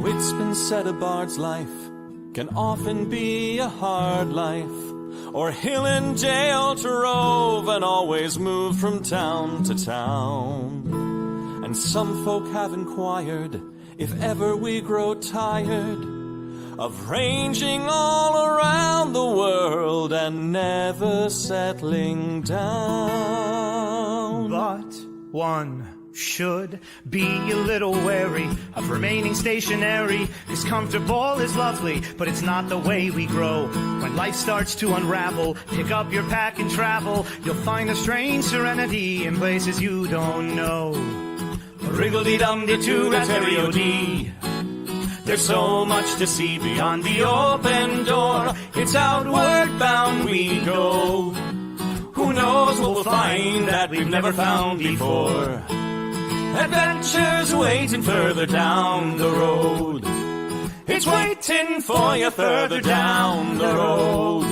Oh, it's been said a bard's life can often be a hard life, or hill and dale to rove and always move from town to town. And some folk have inquired if ever we grow tired of ranging all around the world and never settling down. But one should be a little wary of remaining stationary, 'cause comfortable is lovely, but it's not the way we grow. When life starts to unravel, pick up your pack and travel. You'll find a strange serenity in places you don't know. Wriggle-dee-dum-dee-too-da-terry-o-dee. There's so much to see beyond the open door. It's outward bound we go. Who knows what we'll find that we've never found before. Adventures waiting further down the road. It's waiting for you further down the road.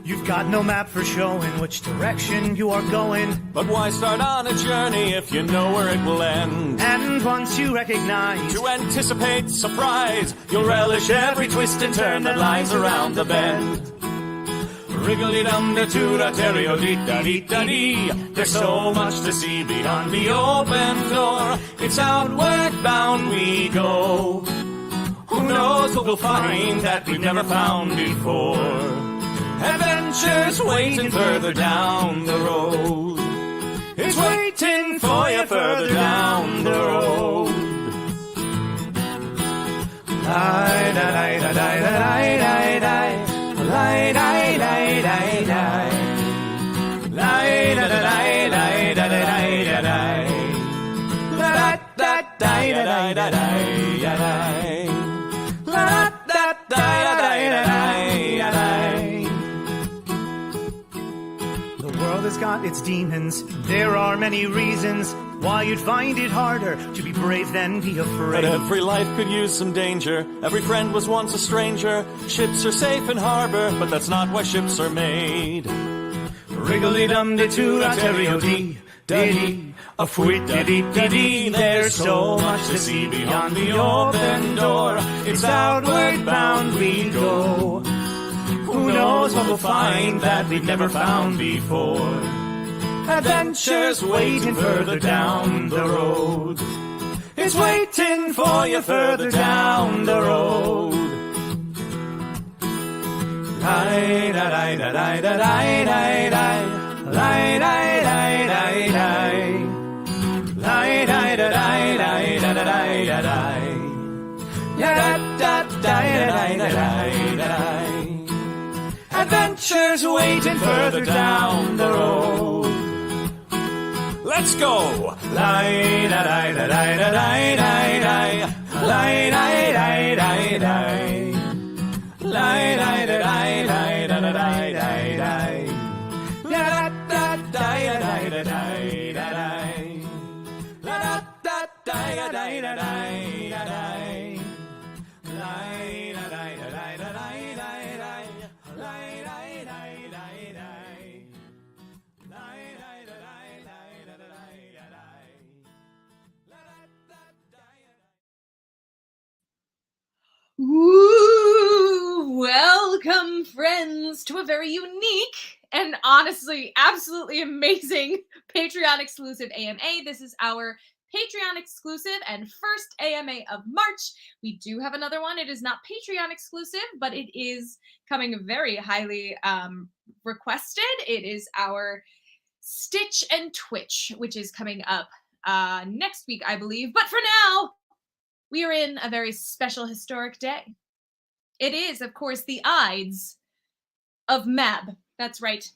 You've got no map for showing which direction you are going. But why start on a journey if you know where it will end? And once you recognize, to anticipate surprise, you'll relish every twist and turn that lies around the bend. Wriggle-dee-dum-dee-too-da-terry-o-dee-da-dee-da-dee. There's so much to see beyond the open door. It's outward bound we go. Who knows what we'll find that we've never found before. Adventures waiting further down the road. It's waiting for you further down the road. The world has got its demons. There are many reasons why you'd find it harder to be brave than be afraid. But every life could use some danger. Every friend was once a stranger. Ships are safe in harbor, but that's not why ships are made. Wriggle-dee-dum-dee-too-da-terry-o-dee-da-dee. A fwit-da-dee-da-dee. There's so much to see beyond the open door. It's outward bound we go. Who knows what we'll find that we've never found before. Adventures waiting further down the road. It's waiting for you further down the road. Adventures waiting further down the road. Let's go! Ooh, welcome, friends, to a very unique and honestly absolutely amazing Patreon exclusive AMA. This is our Patreon exclusive and first AMA of March. We do have another one. It is not Patreon exclusive, but it is coming very highly requested. It is our Stitch and Twitch, which is coming up next week, I believe. But for now, we are in a very special historic day. It is, of course, the Ides of Mab. That's right.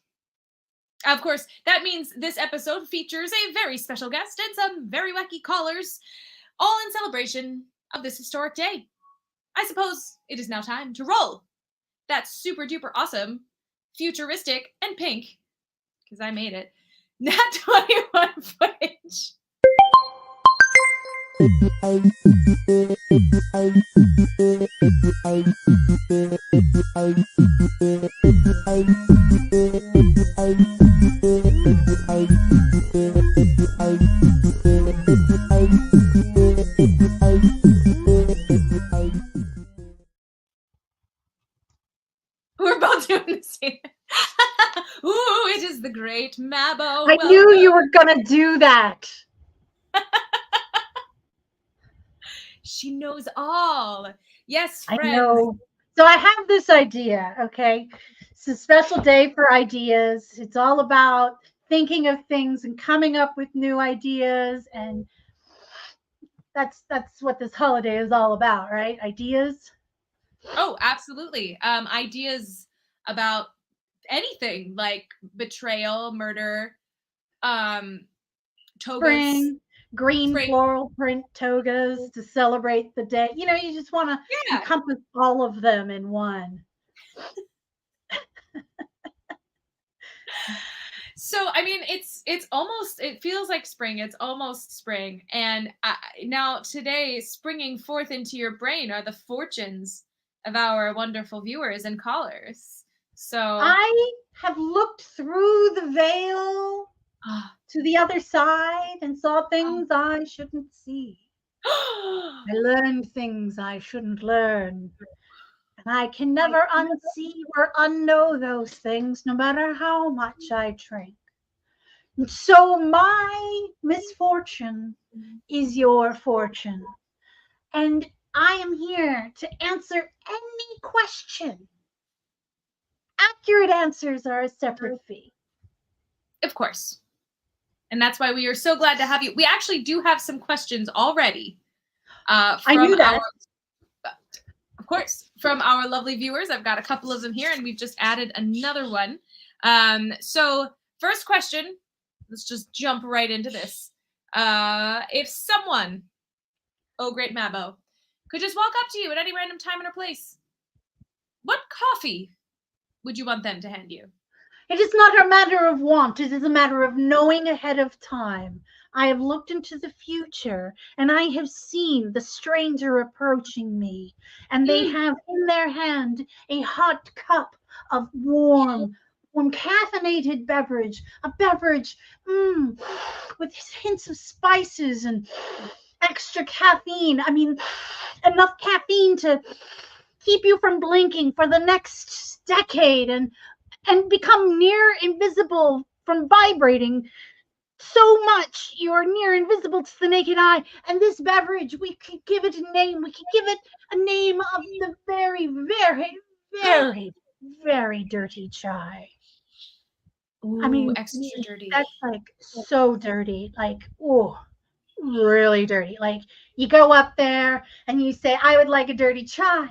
Of course, that means this episode features a very special guest and some very wacky callers, all in celebration of this historic day. I suppose it is now time to roll that super duper awesome, futuristic, and pink, because I made it, Nat 21 footage. We're both doing the same. Ooh, it is the great Mabo. I knew you were gonna do that. She knows all. Yes, I friends. know. So I have this idea, okay? It's a special day for ideas. It's all about thinking of things and coming up with new ideas, and that's what this holiday is all about, right? Ideas. Oh, absolutely. Ideas about anything like betrayal, murder, togas. Spring, green Spring. floral print togas to celebrate the day. You know, you just want to Yeah. encompass all of them in one. So, I mean, it's almost, it feels like spring. It's almost spring. And now today, springing forth into your brain are the fortunes of our wonderful viewers and callers. So I have looked through the veil to the other side and saw things I shouldn't see. I learned things I shouldn't learn. And I can never unsee or unknow those things, no matter how much I drink. And so my misfortune is your fortune. And I am here to answer any question. Accurate answers are a separate fee. of course. And that's why we are so glad to have you. We actually do have some questions already. I knew that. Of course, from our lovely viewers. I've got a couple of them here, and we've just added another one. So first question, let's just jump right into this. If someone, oh great Mabo, could just walk up to you at any random time or place, what coffee would you want them to hand you? It is not a matter of want. It is a matter of knowing ahead of time. I have looked into the future, and I have seen the stranger approaching me, and they have in their hand a hot cup of warm caffeinated beverage, a beverage with hints of spices and extra caffeine. I mean, enough caffeine to keep you from blinking for the next decade and become near invisible from vibrating so much you're near invisible to the naked eye. And this beverage, we could give it a name. We could give it a name of the very, very, very, very dirty chai. Ooh, I mean, extra dirty. that's like so dirty. Like, oh, really dirty. Like, you go up there and you say, I would like a dirty chai.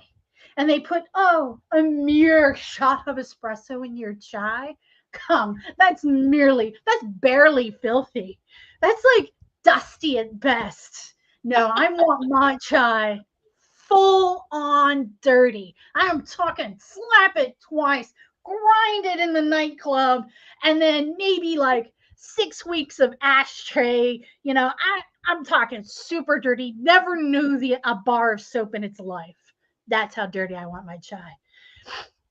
And they put, a mere shot of espresso in your chai. Come, that's barely filthy. That's like dusty at best. No, I want my chai full on dirty. I am talking slap it twice, grind it in the nightclub, and then maybe like 6 weeks of ashtray. You know, I'm talking super dirty. Never knew a bar of soap in its life. That's how dirty I want my chai.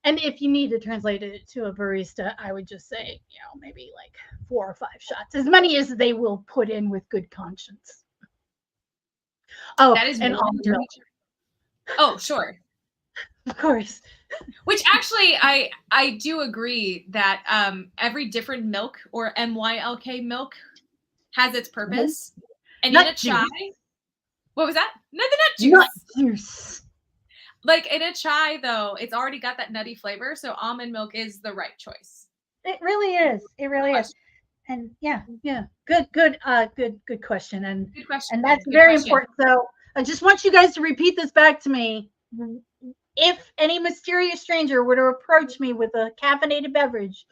And if you need to translate it to a barista, I would just say, maybe like 4 or 5 shots, as many as they will put in with good conscience. Oh, that is and almond milk. Oh, sure. Of course. Which actually, I do agree that every different milk or MYLK milk has its purpose. And Nut in a chai, juice. What was that? No, the nut juice. Nut juice. Like in a chai, though, it's already got that nutty flavor, so almond milk is the right choice. It really is. It really is. And yeah. Good question. And good question. And that's very important. So I just want you guys to repeat this back to me. If any mysterious stranger were to approach me with a caffeinated beverage,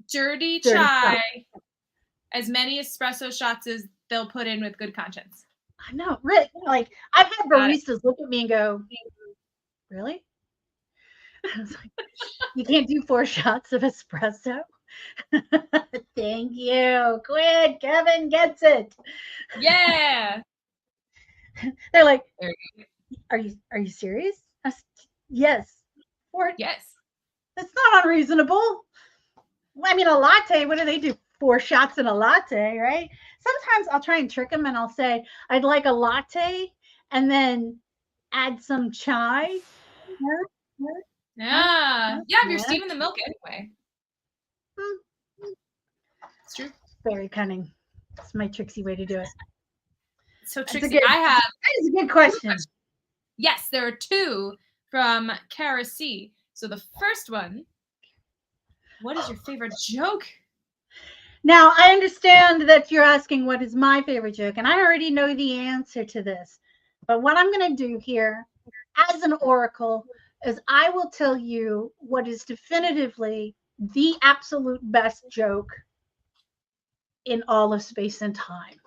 dirty chai, as many espresso shots as they'll put in with good conscience. I know, really. Like, I've had baristas look at me and go, really? I was like, you can't do 4 shots of espresso? Thank you. Quick, Kevin gets it. Yeah. They're like, are you serious? Yes. Yes. That's not unreasonable. I mean, a latte, what do they do? 4 shots in a latte, right? Sometimes I'll try and trick them and I'll say, I'd like a latte and then add some chai. Yeah. Yeah, if you're Yeah. steaming the milk anyway. Hmm. It's true. Very cunning. It's my tricksy way to do it. So That's a Trixie, good. I have That is a good question. yes, there are two from Kara C. So the first one, what is your favorite joke? Now, I understand that you're asking what is my favorite joke, and I already know the answer to this. But what I'm going to do here, as an oracle, is I will tell you what is definitively the absolute best joke in all of space and time.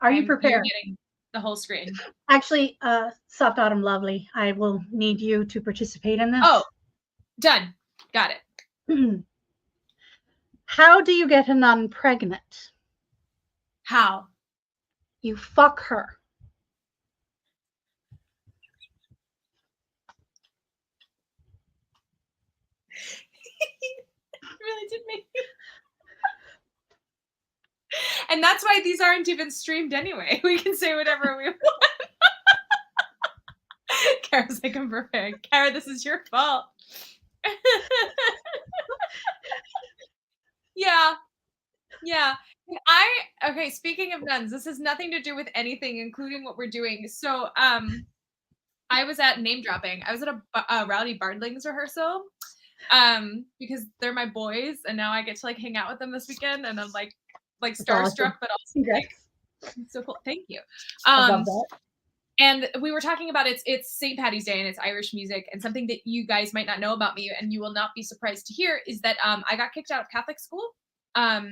Are you You're prepared? getting the whole screen. Actually, Soft Autumn Lovely, I will need you to participate in this. Oh, done. Got it. How do you get a nun pregnant? How? You fuck her. Really did make me. And that's why these aren't even streamed anyway. We can say whatever we want. Kara's like, I'm prepared. Kara, this is your fault. Yeah. Yeah. Okay, speaking of nuns, this has nothing to do with anything, including what we're doing. So I was at name dropping. I was at a Rowdy Bardlings rehearsal. Because they're my boys, and now I get to like hang out with them this weekend, and I'm like starstruck, awesome. but also like so cool. Thank you. I love that. And we were talking about it's St. Patty's Day and it's Irish music, and something that you guys might not know about me, and you will not be surprised to hear, is that I got kicked out of Catholic school. Not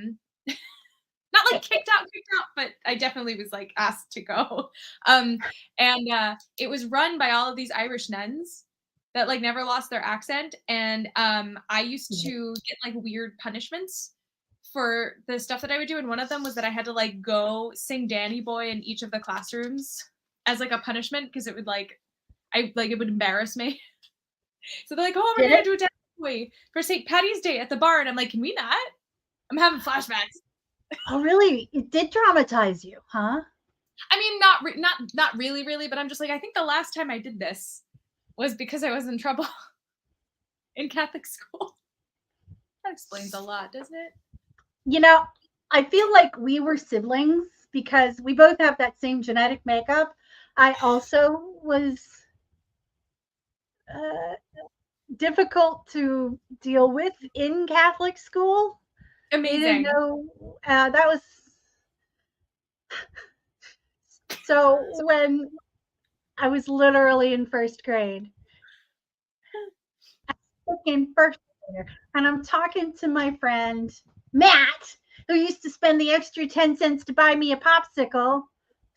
like kicked out, but I definitely was like asked to go. And it was run by all of these Irish nuns that like never lost their accent, and I used to get like weird punishments for the stuff that I would do, and one of them was that I had to like go sing Danny Boy in each of the classrooms as like a punishment, because it would like it would embarrass me. So they're like, oh, we're gonna do a Danny Boy for St. Patty's Day at the bar, and I'm like, can we not? I'm having flashbacks. Oh, really? It did traumatize you, huh? I mean, not really, but I'm just like, I think the last time I did this was because I was in trouble in Catholic school. That explains a lot, doesn't it? You know, I feel like we were siblings because we both have that same genetic makeup. I also was difficult to deal with in Catholic school. Amazing. They didn't know that was so when I was literally in first grade. I became first grader, and I'm talking to my friend Matt, who used to spend the extra 10 cents to buy me a popsicle.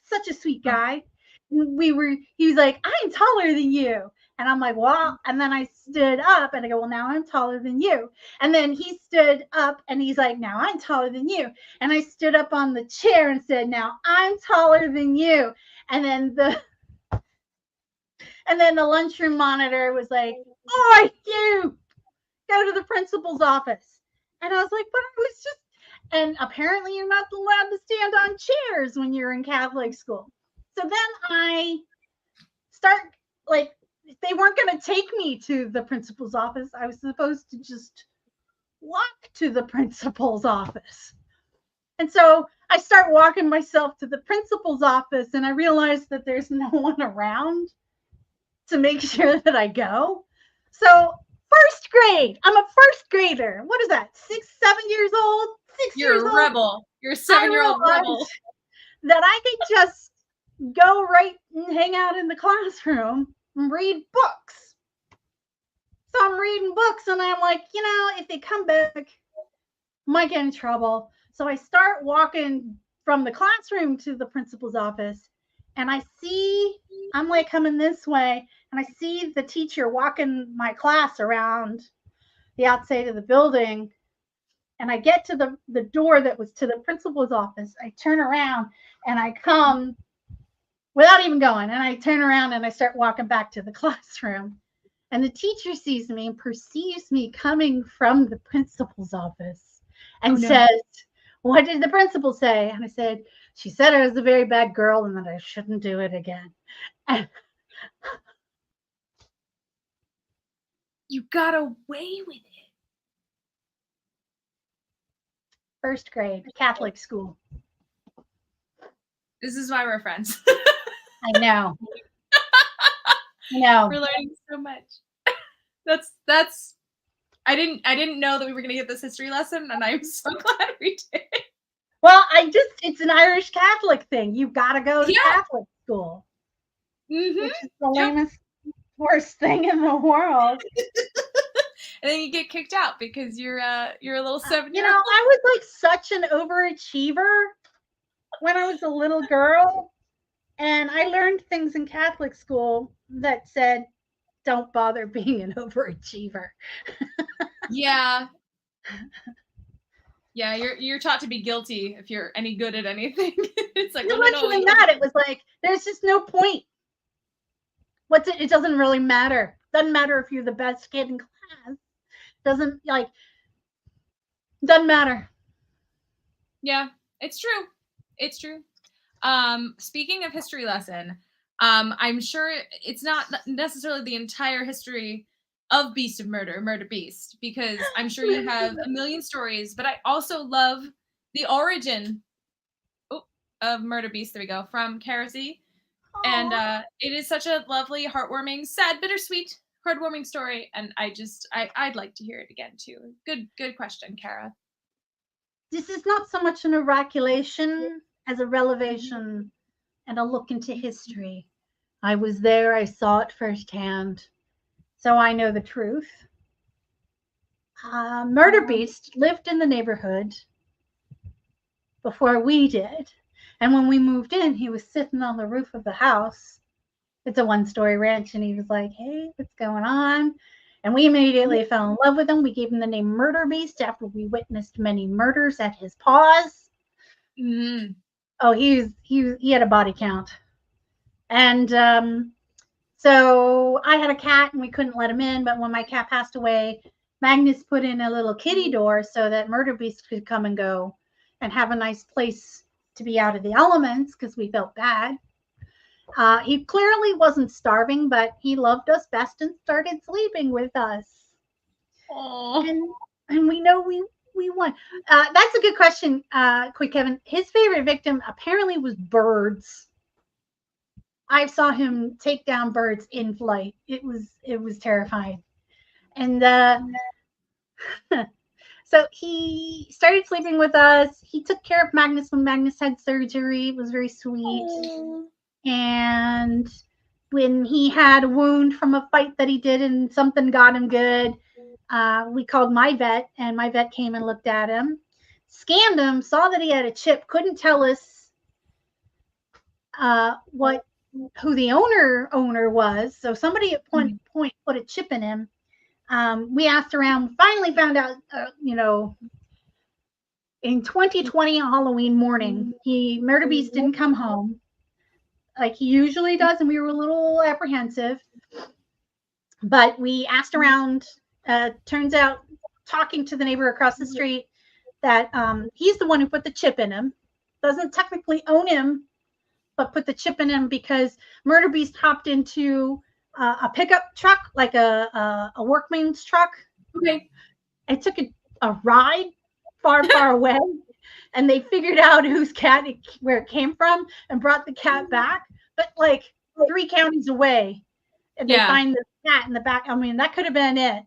Such a sweet guy. He was like, I'm taller than you. And I'm like, well, and then I stood up and I go, well, now I'm taller than you. And then he stood up and he's like, now I'm taller than you. And I stood up on the chair and said, now I'm taller than you. And then the lunchroom monitor was like, oh, you go to the principal's office. And I was like, but I was just, and apparently you're not allowed to stand on chairs when you're in Catholic school. So then I start, like, they weren't going to take me to the principal's office. I was supposed to just walk to the principal's office. And so I start walking myself to the principal's office, and I realize that there's no one around to make sure that I go. So first grade, I'm a first grader. What is that? 6, 7 years old? 6 You're years a old? rebel. You're a 7-year-old rebel. That I could just go right and hang out in the classroom and read books. So I'm reading books, and I'm like, if they come back, I might get in trouble. So I start walking from the classroom to the principal's office, and I'm like coming this way, and I see the teacher walking my class around the outside of the building. And I get to the door that was to the principal's office. I turn around and I come without even going. And I turn around and I start walking back to the classroom. And the teacher sees me and perceives me coming from the principal's office and says, what did the principal say? And I said, she said I was a very bad girl and that I shouldn't do it again. And You got away with it. First grade, Catholic school. This is why we're friends. I know. No. We're learning so much. That's I didn't know that we were gonna get this history lesson, and I'm so glad we did. Well, it's an Irish Catholic thing. You've got to go to Catholic school. Mm-hmm. Which is the lamest, worst thing in the world. And then you get kicked out because you're a little 7-year-old. You know, I was like such an overachiever when I was a little girl. And I learned things in Catholic school that said, don't bother being an overachiever. Yeah. Yeah, you're taught to be guilty if you're any good at anything. It's like, It wasn't even that. It was like, there's just no point. It doesn't really matter. Doesn't matter if you're the best kid in class. Doesn't matter. Yeah, it's true. It's true. Speaking of history lesson, I'm sure it's not necessarily the entire history of Beast of Murder, Murder Beast, because I'm sure you have a million stories, but I also love the origin of Murder Beast. There we go, from Kerosene. And it is such a lovely, heartwarming, sad, bittersweet, heartwarming story. And I'd like to hear it again too. Good question, Kara. This is not so much an oraculation as a revelation and a look into history. I was there, I saw it firsthand, so I know the truth. Murder Beast lived in the neighborhood before we did. And when we moved in, he was sitting on the roof of the house. It's a one-story ranch, and he was like, hey, what's going on? And we immediately fell in love with him. We gave him the name Murder Beast after we witnessed many murders at his paws. Mm-hmm. Oh, he had a body count. And so I had a cat, and we couldn't let him in. But when my cat passed away, Magnus put in a little kitty door so that Murder Beast could come and go and have a nice place to be out of the elements, because we felt bad. He clearly wasn't starving, but he loved us best and started sleeping with us. Aww. And we know we won. That's a good question, Quick Kevin. His favorite victim apparently was birds. I saw him take down birds in flight. It was terrifying. And so he started sleeping with us. He took care of Magnus when Magnus had surgery. It was very sweet. Aww. And when he had a wound from a fight that he did and something got him good, we called my vet, and my vet came and looked at him, scanned him, saw that he had a chip, couldn't tell us who the owner was. So somebody at point put a chip in him. We asked around, finally found out, in 2020 on Halloween morning, Murder Beast didn't come home like he usually does, and we were a little apprehensive. But we asked around. Turns out, talking to the neighbor across the street, that he's the one who put the chip in him. Doesn't technically own him, but put the chip in him because Murder Beast hopped into a pickup truck, like a workman's truck. Okay. It took a ride far away, and they figured out where it came from and brought the cat back. But like 3 counties away, and they find the cat in the back. I mean, that could have been it.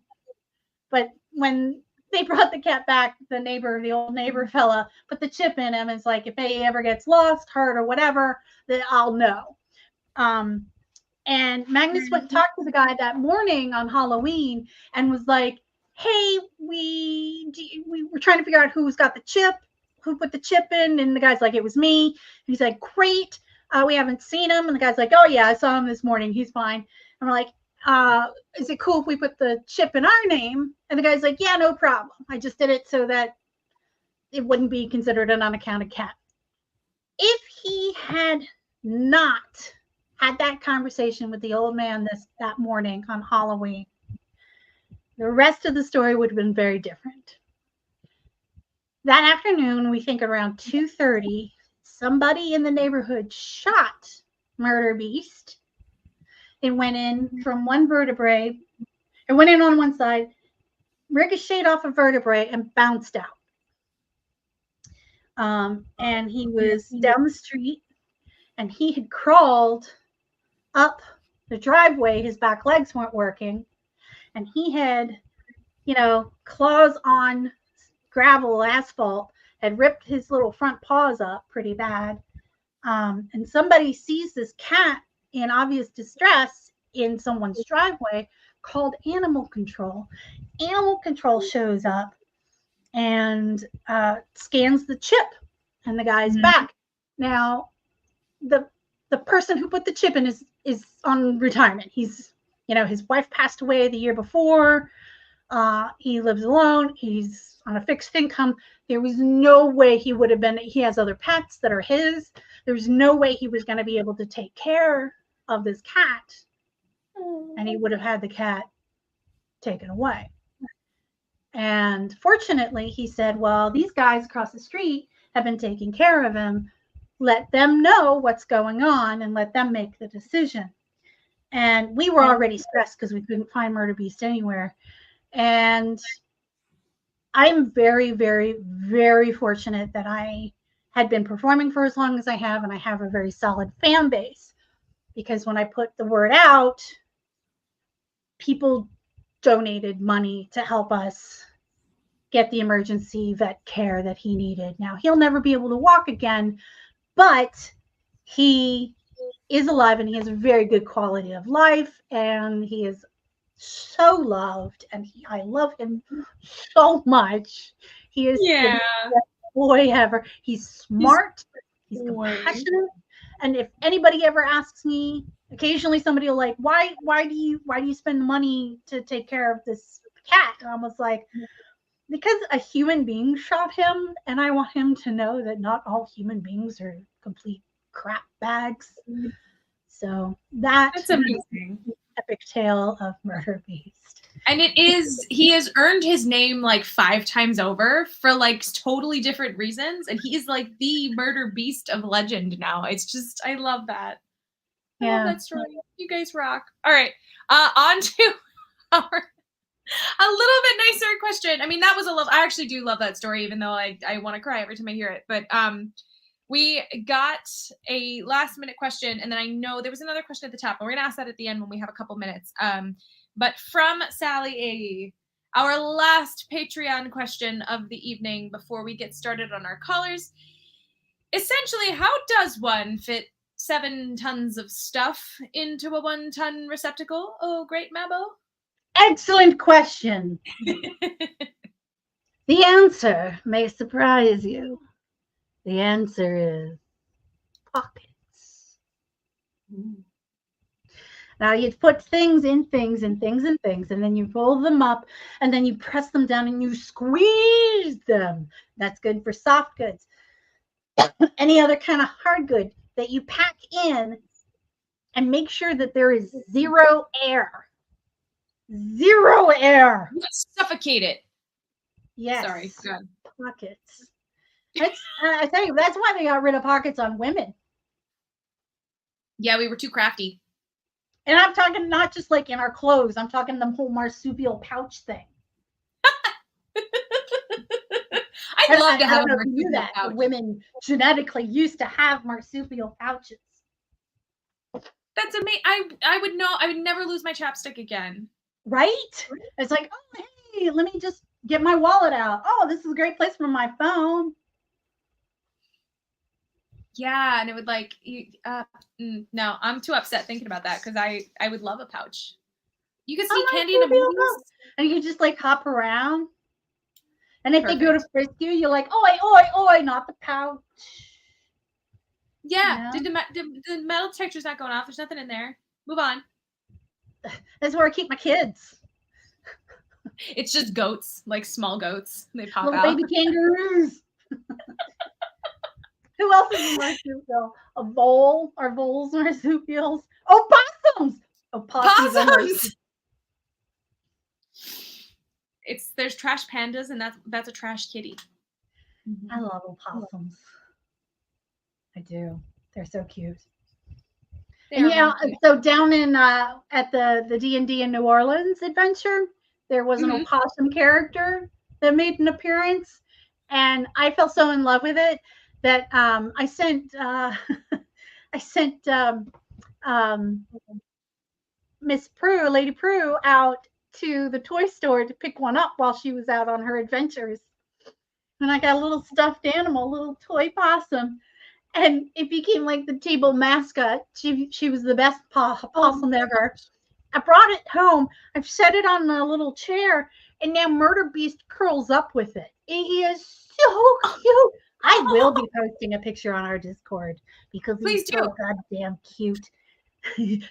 But when they brought the cat back, the old neighbor fella, put the chip in him. It's like, if he ever gets lost, hurt, or whatever, then I'll know. And Magnus went and talked to the guy that morning on Halloween and was like, hey, we were trying to figure out who's got the chip, who put the chip in. And the guy's like, it was me. And he's like, great. We haven't seen him. And the guy's like, oh, yeah, I saw him this morning. He's fine. And we're like, is it cool if we put the chip in our name? And the guy's like, yeah, no problem. I just did it so that it wouldn't be considered an unaccounted cat. If he had not had that conversation with the old man that morning on Halloween, the rest of the story would have been very different. That afternoon, we think around 2:30, somebody in the neighborhood shot Murder Beast. It went in from one vertebrae. It went in on one side, ricocheted off a vertebrae, and bounced out. And he was down the street, and he had crawled up the driveway. His back legs weren't working, and he had, claws on gravel, asphalt, had ripped his little front paws up pretty bad. And somebody sees this cat in obvious distress in someone's driveway, called animal control. Animal control shows up and scans the chip in the guy's back. Now, the person who put the chip in is on retirement. He's, his wife passed away the year before. He lives alone. He's on a fixed income. There was no way he would have been. He has other pets that are his. There's no way he was going to be able to take care of this cat, and he would have had the cat taken away. And fortunately, he said, well, these guys across the street have been taking care of him. Let them know what's going on and let them make the decision. And we were already stressed because we couldn't find Murder Beast anywhere. And I'm very, very, very fortunate that I had been performing for as long as I have, and I have a very solid fan base, because when I put the word out, people donated money to help us get the emergency vet care that he needed. Now, he'll never be able to walk again, but he is alive and he has a very good quality of life, and he is so loved, and I love him so much. He is the best boy ever. He's smart, he's compassionate, and if anybody ever asks me, occasionally somebody will like, why do you spend money to take care of this cat? And I was like, because a human being shot him, and I want him to know that not all human beings are complete crap bags. So that's amazing. Epic tale of Murder Beast. And he has earned his name like 5 times over for like totally different reasons, and he is like the Murder Beast of legend now. It's just, I love that. I love that story. You guys rock. All right, on to our a little bit nicer question. I mean, that was I actually do love that story, even though I want to cry every time I hear it. But we got a last minute question, and then I know there was another question at the top, and we're gonna ask that at the end when we have a couple minutes. But from Sally A, our last Patreon question of the evening before we get started on our callers. Essentially, how does one fit 7 tons of stuff into a 1-ton receptacle? Oh, great, Mabo. Excellent question. The answer may surprise you. The answer is pockets. Now you put things in things and things and things, and then you roll them up, and then you press them down and you squeeze them. That's good for soft goods. Any other kind of hard good that you pack in, and make sure that there is zero air. Zero air. Suffocate it. Yes. Sorry. God. Pockets. I tell you, that's why they got rid of pockets on women. Yeah, we were too crafty. And I'm talking not just like in our clothes. I'm talking the whole marsupial pouch thing. I'd love to have a marsupial pouch. That women genetically used to have marsupial pouches. That's amazing. I would know. I would never lose my chapstick again. Right? It's like, oh, hey, let me just get my wallet out. Oh, this is a great place for my phone. Yeah, and it would like, no, I'm too upset thinking about that, because I would love a pouch. You can see candy in a movie. And you just like hop around. And if they go to frisk you, you're like, oi, not the pouch. Yeah, did the metal detector's not going off? There's nothing in there. Move on. That's where I keep my kids. It's just goats, like small goats. They pop little out. Baby kangaroos. Who else is a marsupial? A vole? Are voles marsupials? Oh, possums! Oh, possums! There's trash pandas, and that's a trash kitty. I love opossums. I do. They're so cute. They are Yeah, really so down in at the D&D in New Orleans adventure, there was an Mhm. opossum character that made an appearance, and I fell so in love with it that I sent I sent um, Miss Prue, Lady Prue, out to the toy store to pick one up while she was out on her adventures. And I got a little stuffed animal, a little toy possum, and it became like the table mascot. She was the best possum ever. I brought it home. I've set it on a little chair, and now Murder Beast curls up with it. It is so cute. I will be posting a picture on our Discord because Please he's so do. goddamn cute.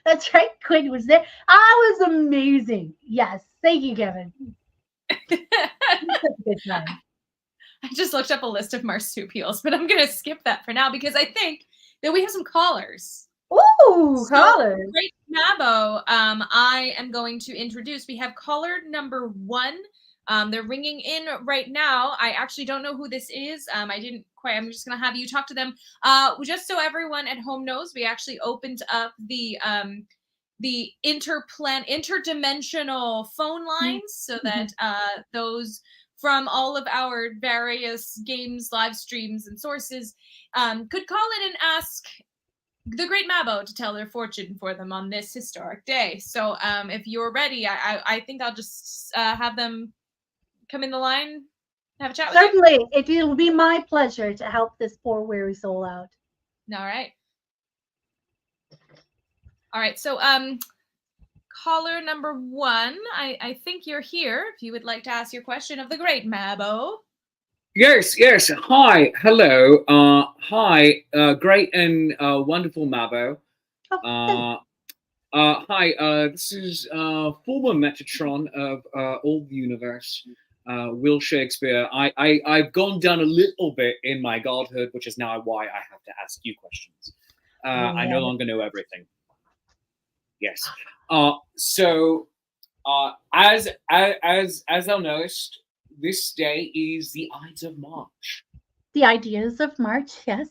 That's right. Quinn was there. I was amazing. Yes. Thank you, Kevin. Such a good time. I just looked up a list of marsupials, but I'm going to skip that for now because I think that we have some callers. Ooh, So, callers. Great Mabo, I am going to introduce. We have caller number 1. They're ringing in right now. I actually don't know who this is. I didn't quite. I'm just going to have you talk to them. Just so everyone at home knows, we actually opened up the interdimensional phone lines so that those from all of our various games, live streams, and sources could call in and ask the Great Mabo to tell their fortune for them on this historic day. So if you're ready, I think I'll just have them come in the line, have a chat with you. Certainly. It will be my pleasure to help this poor weary soul out. All right. All right. So caller number 1, I think you're here. If you would like to ask your question of the Great Mabo. Yes. Hi, hello. Hi, great and wonderful Mabo. Hi, this is former Metatron of All the Universe, Will Shakespeare. I've gone down a little bit in my godhood, which is now why I have to ask you questions. I no longer know everything. Yes. So, as thou knowest, this day is the Ides of March. The ideas of March. Yes.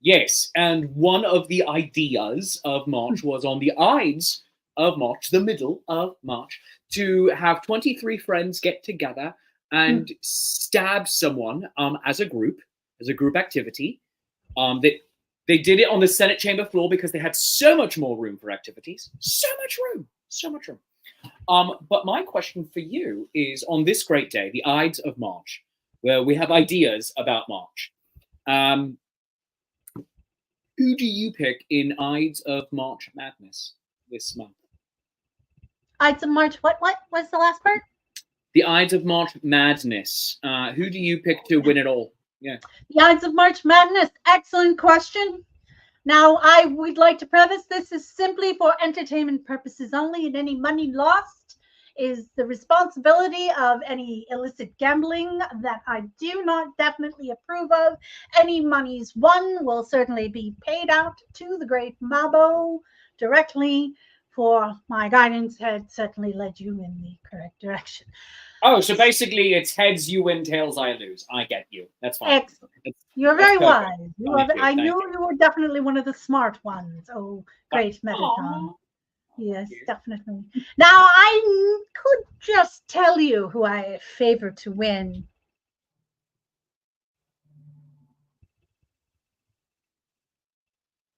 Yes, and one of the ideas of March was on the Ides of March, the middle of March, to have 23 friends get together and stab someone as a group activity. They did it on the Senate chamber floor because they had so much more room for activities. So much room. But my question for you is on this great day, the Ides of March, where we have ideas about March. Who do you pick in Ides of March Madness this month? Ides of March. What? What's the last part? The Ides of March Madness. Who do you pick to win it all? Yeah. The Ides of March Madness. Excellent question. Now, I would like to preface this is simply for entertainment purposes only, and any money lost is the responsibility of any illicit gambling that I do not definitely approve of. Any monies won will certainly be paid out to the Great Mabo directly, for my guidance had certainly led you in the correct direction. Oh, so basically it's heads you win, tails I lose. I get you. That's fine. Excellent. You're very wise. I knew you. you were definitely one of the smart ones. Oh, great Metatron. Yes, definitely. Now, I could just tell you who I favor to win.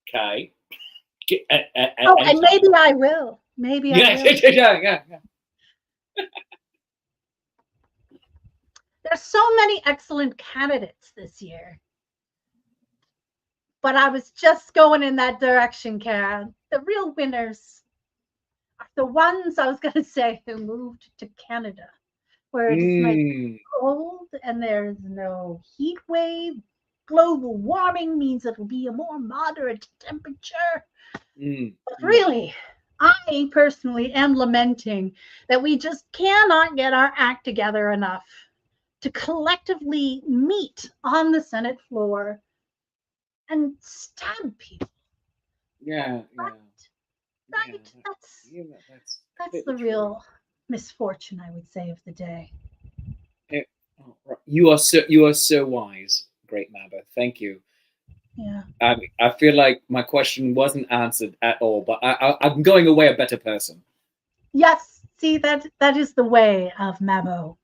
Okay. And maybe I will. Maybe I will. Yeah. There's so many excellent candidates this year. But I was just going in that direction, Karen. The real winners are the ones, I was going to say, who moved to Canada, where it is nice cold and there's no heat wave. Global warming means it will be a more moderate temperature. But really, I personally am lamenting that we just cannot get our act together enough to collectively meet on the Senate floor and stab people. Yeah. Right. That's the real misfortune, I would say, of the day. You are so wise, Great Mabba. Thank you. Yeah. I feel like my question wasn't answered at all, but I'm going away a better person. Yes. See, that is the way of Mabo.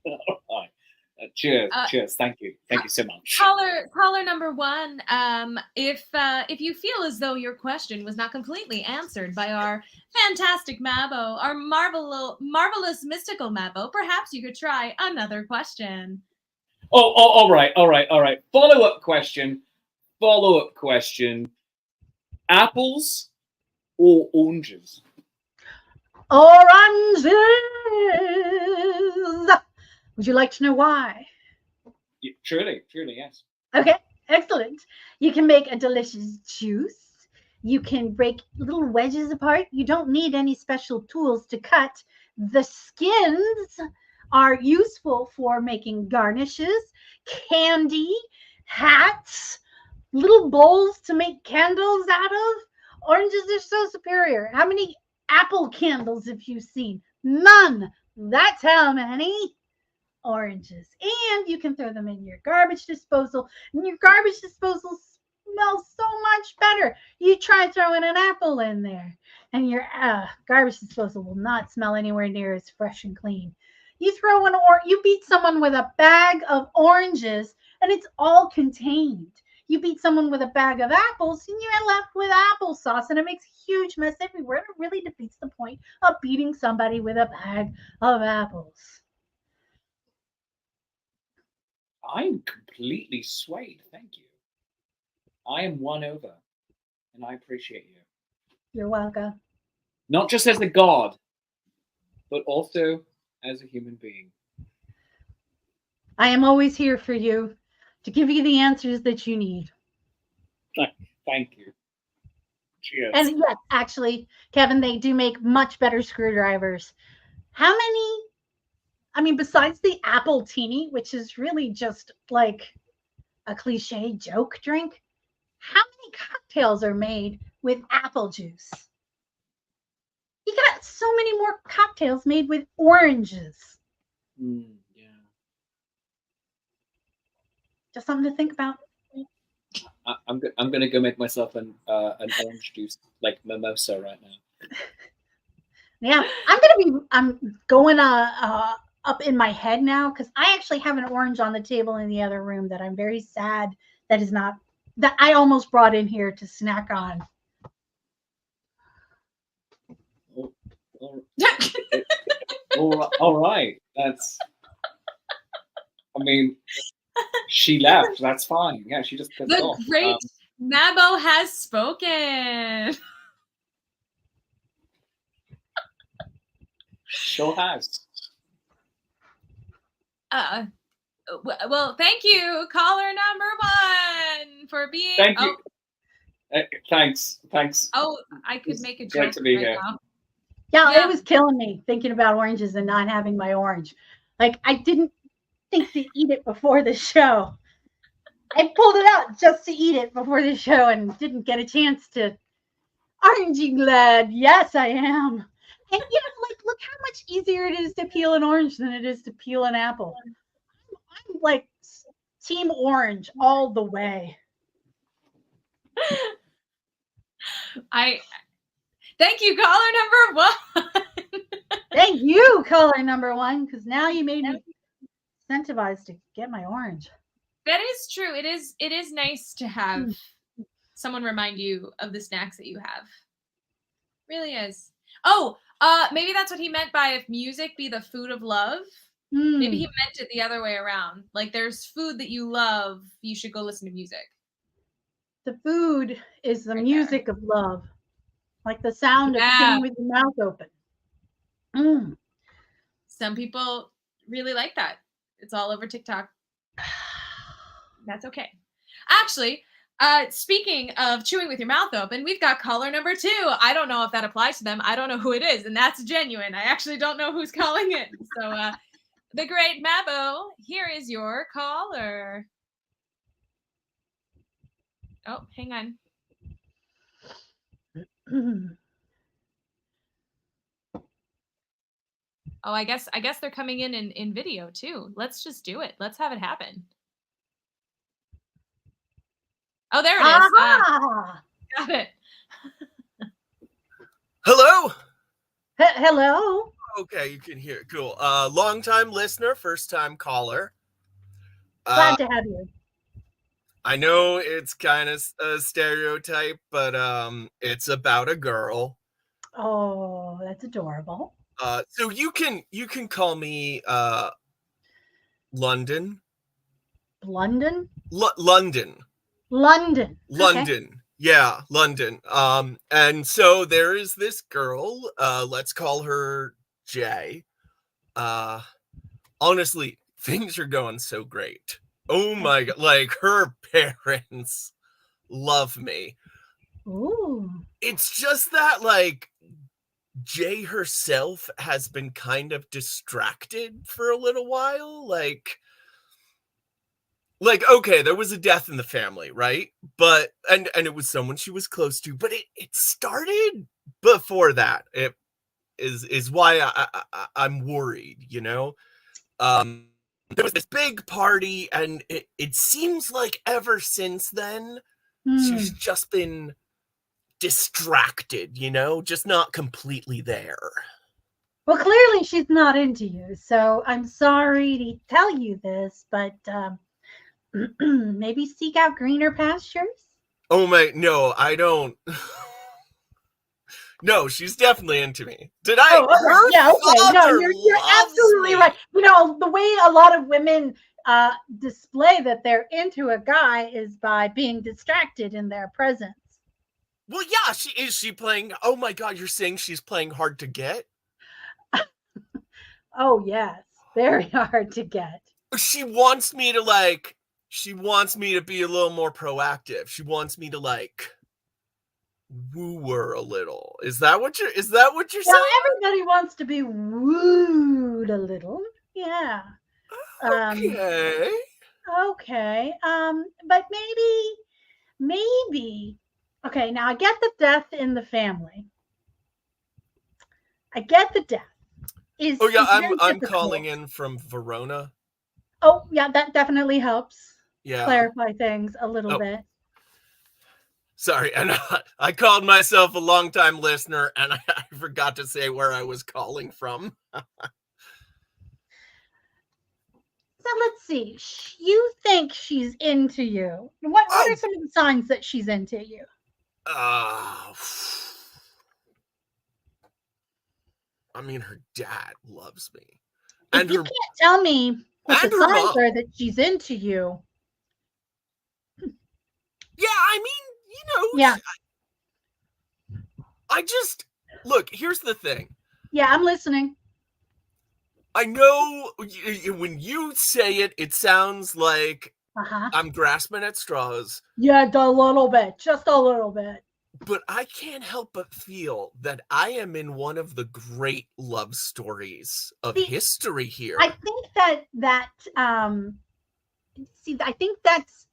All right. Cheers. Uh, Cheers. Thank you. Thank you so much. Caller number one. If you feel as though your question was not completely answered by our fantastic Mabo, our marvelous mystical Mabo, perhaps you could try another question. Oh, all right. Follow-up question. Apples or oranges? Oranges. Would you like to know why? Yeah, truly, yes. Okay, excellent. You can make a delicious juice. You can break little wedges apart. You don't need any special tools to cut. The skins are useful for making garnishes, candy, hats, little bowls to make candles out of. Oranges are so superior. How many apple candles have you seen? None. That's how many oranges. And you can throw them in your garbage disposal, and your garbage disposal smells so much better. You try throwing an apple in there, and your garbage disposal will not smell anywhere near as fresh and clean. You throw you beat someone with a bag of oranges, and it's all contained. You beat someone with a bag of apples, and you're left with applesauce, and it makes a huge mess everywhere. And it really defeats the point of beating somebody with a bag of apples. I'm completely swayed. Thank you. I am won over, and I appreciate you. You're welcome. Not just as a god, but also as a human being. I am always here for you to give you the answers that you need. Thank you. Cheers. And yes, actually, Kevin, they do make much better screwdrivers. How many? I mean, besides the apple teeny, which is really just like a cliche joke drink, how many cocktails are made with apple juice? You got so many more cocktails made with oranges. Yeah. Just something to think about. I'm gonna go make myself an orange juice like mimosa right now. Yeah, I'm going up in my head now because I actually have an orange on the table in the other room that I'm very sad that I almost brought in here to snack on. All right. That's. I mean, she left. That's fine. Yeah, she just pissed off. The great Mabo has spoken. Sure has. Well, thank you, caller number one, for being. Thank you. Thanks. Oh, I could make a Great joke to be right here. now. Yeah, Yeah. it was killing me thinking about oranges and not having my orange. Like I didn't think to eat it before the show. I pulled it out just to eat it before the show and didn't get a chance to. Aren't you glad? Yes, I am. And like, look how much easier it is to peel an orange than it is to peel an apple. I'm like team orange all the way. Thank you, caller number one. Thank you, caller number one, because now you made me incentivized to get my orange. That is true. It is nice to have someone remind you of the snacks that you have. Really is. Oh, maybe that's what he meant by if music be the food of love. Maybe he meant it the other way around. Like there's food that you love, you should go listen to music. The food is the music of love, like the sound of chewing with your mouth open. Some people really like that. It's all over TikTok. That's okay. Actually, speaking of chewing with your mouth open, we've got caller number two. I don't know if that applies to them. I don't know who it is, and that's genuine. I actually don't know who's calling in. So, the great Mabo, here is your caller. Oh, hang on. Oh, I guess they're coming in video too. Let's just do it. Let's have it happen. Oh, there it is. Aha! Got it. Hello. Hello. Okay, you can hear it. Cool. Long time listener, first time caller. Glad to have you. I know it's kind of a stereotype, but it's about a girl. Oh, that's adorable. So you can call me London. London? London. London. London. Okay. Yeah, London. And so there is this girl, let's call her Jay. Honestly, things are going so great. Oh my god, like her parents love me. Ooh. It's just that like Jay herself has been kind of distracted for a little while, like okay, there was a death in the family, right? But and it was someone she was close to, but it started before that. It is why I'm worried, you know. There was this big party, and it seems like ever since then she's just been distracted, you know, just not completely there. Well, clearly she's not into you, so I'm sorry to tell you this, but maybe seek out greener pastures? Oh my, no, I don't. No, she's definitely into me. Did I? Oh, okay. Yeah, okay. No, you're absolutely me. right. You know, the way a lot of women display that they're into a guy is by being distracted in their presence. Well, yeah, she playing. Oh my god, you're saying she's playing hard to get? Oh, yes. Very hard to get. She wants me to like, she wants me to be a little more proactive. She wants me to like woo her a little. Is that what you're saying? Well, everybody wants to be wooed a little. Yeah. Okay. Okay. But maybe. Okay, now I get the death in the family. I get the death. Oh yeah, very I'm difficult. calling in from Verona. Oh yeah, that definitely helps. Yeah. Clarify things a little bit. Sorry, and I called myself a longtime listener, and I forgot to say where I was calling from. So let's see. You think she's into you? What are some of the signs that she's into you? I mean, her dad loves me. If you can't tell me what the signs are that she's into you. Yeah, I mean, you know. Yeah. I just, look, here's the thing. Yeah, I'm listening. I know when you say it, it sounds like I'm grasping at straws. Yeah, a little bit, just a little bit. But I can't help but feel that I am in one of the great love stories of history here. I think I think that's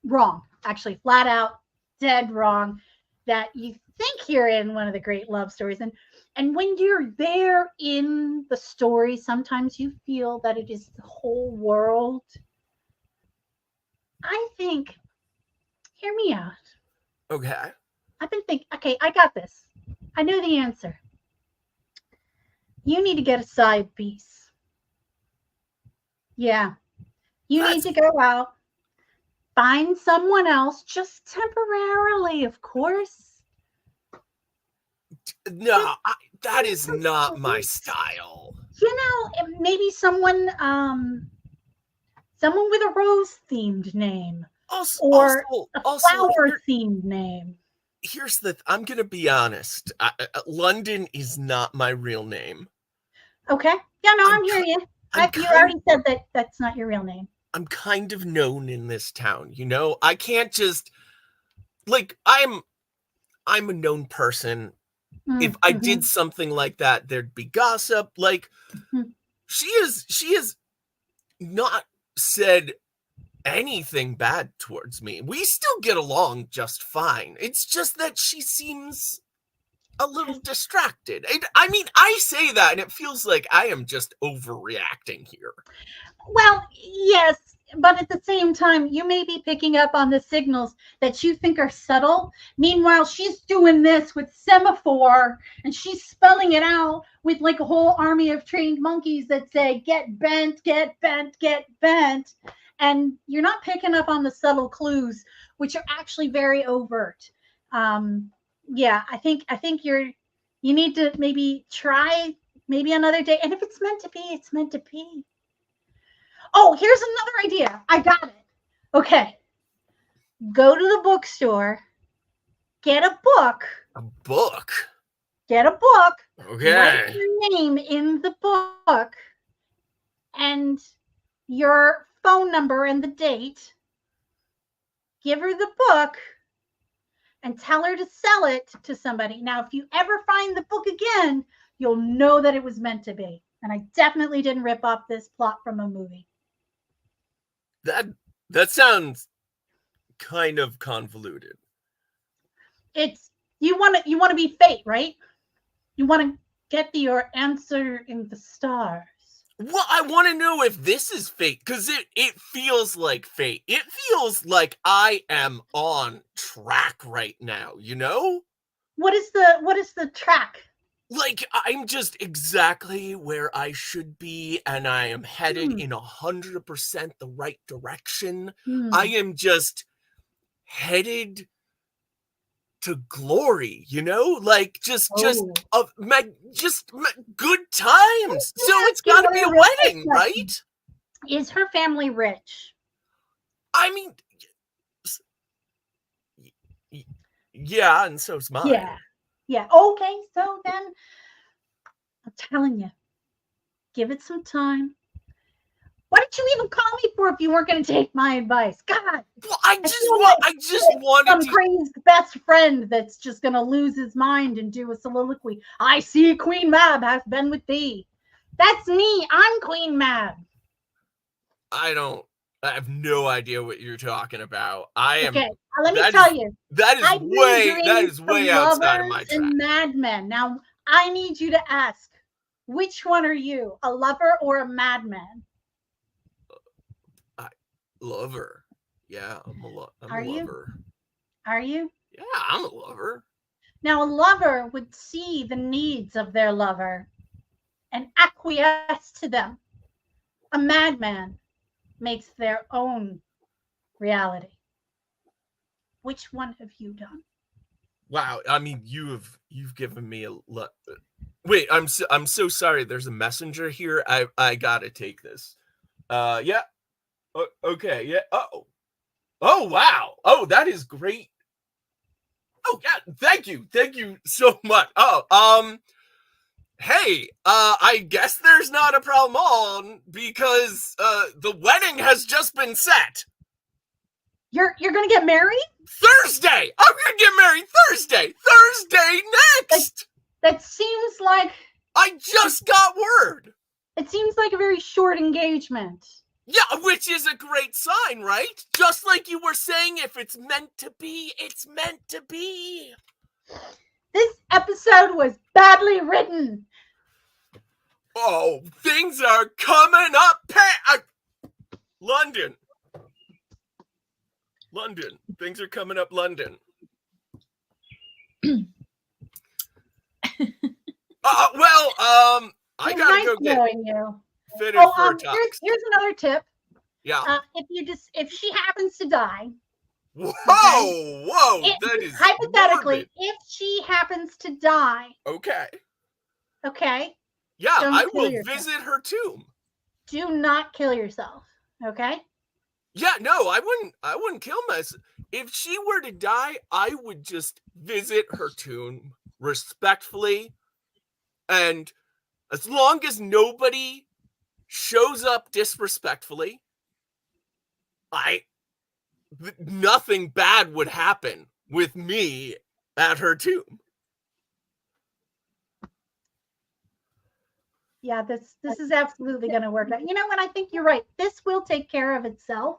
wrong, actually, flat out, dead wrong, that you think you're in one of the great love stories. And when you're there in the story, sometimes you feel that it is the whole world. I think, hear me out. Okay. I've been thinking, okay, I got this. I know the answer. You need to get a side piece. Yeah. You need to go out, find someone else, just temporarily, of course. No, that is not my style. You know, maybe someone with a rose-themed name. Or a flower-themed name. Here's I'm going to be honest. London is not my real name. Okay. Yeah, no, I'm hearing you. You already said that that's not your real name. I'm kind of known in this town, you know? I can't just, like, I'm a known person. If I did something like that, there'd be gossip. Like, she has not said anything bad towards me. We still get along just fine. It's just that she seems a little distracted. I mean, I say that and it feels like I am just overreacting here. Well, yes, but at the same time, you may be picking up on the signals that you think are subtle. Meanwhile, she's doing this with semaphore and she's spelling it out with like a whole army of trained monkeys that say, get bent, get bent, get bent. And you're not picking up on the subtle clues, which are actually very overt. Yeah, I think you need to maybe try maybe another day. And if it's meant to be, it's meant to be. Oh, here's another idea. I got it. Okay. Go to the bookstore, get a book. A book? Get a book. Okay. Write your name in the book and your phone number and the date. Give her the book and tell her to sell it to somebody. Now, if you ever find the book again, you'll know that it was meant to be. And I definitely didn't rip off this plot from a movie. That sounds kind of convoluted. It's you want to be fate, right? You want to get your answer in the stars. Well, I want to know if this is fate, because it feels like fate. It feels like I am on track right now, you know? What is the track? Like, I'm just exactly where I should be, and I am headed in 100% the right direction. I am just headed to glory, you know? Like, just good times. So it's got to be a wedding, right? Is her family rich? I mean, yeah, and so's mine. Yeah. Okay, so then I'm telling you, give it some time. What did you even call me for if you weren't going to take my advice? God. Well, I just wanted some crazy best friend that's just going to lose his mind and do a soliloquy. I see Queen Mab has been with thee. That's me. I'm Queen Mab. I have no idea what you're talking about. I am. Okay, let me tell you. That is way outside of my track. And madmen. Now, I need you to ask, which one are you, a lover or a madman? Lover. Yeah, I'm a lover. Are you? Yeah, I'm a lover. Now, a lover would see the needs of their lover and acquiesce to them. A madman makes their own reality. Which one have you done? Wow, I mean, you've given me a lot. Wait, I'm so sorry. There's a messenger here. I gotta take this. Yeah. Okay. Yeah. Oh wow. Oh, that is great. Oh yeah. Thank you so much. Hey, I guess there's not a problem on because the wedding has just been set. You're gonna get married? Thursday! I'm gonna get married Thursday! Thursday next! That seems like... I just got word! It seems like a very short engagement. Yeah, which is a great sign, right? Just like you were saying, if it's meant to be, it's meant to be. This episode was badly written. Oh, things are coming up. London. Things are coming up, London. I gotta go get you. fitted for a talk. Here's another tip. Yeah. If she happens to die. Whoa, that is hypothetically morbid. If she happens to die. Okay. Yeah, I will visit her tomb. Do not kill yourself. Okay. Yeah, no, I wouldn't kill myself. If she were to die, I would just visit her tomb respectfully. And as long as nobody shows up disrespectfully, nothing bad would happen with me at her tomb. Yeah, this is absolutely going to work out. You know what? I think you're right. This will take care of itself.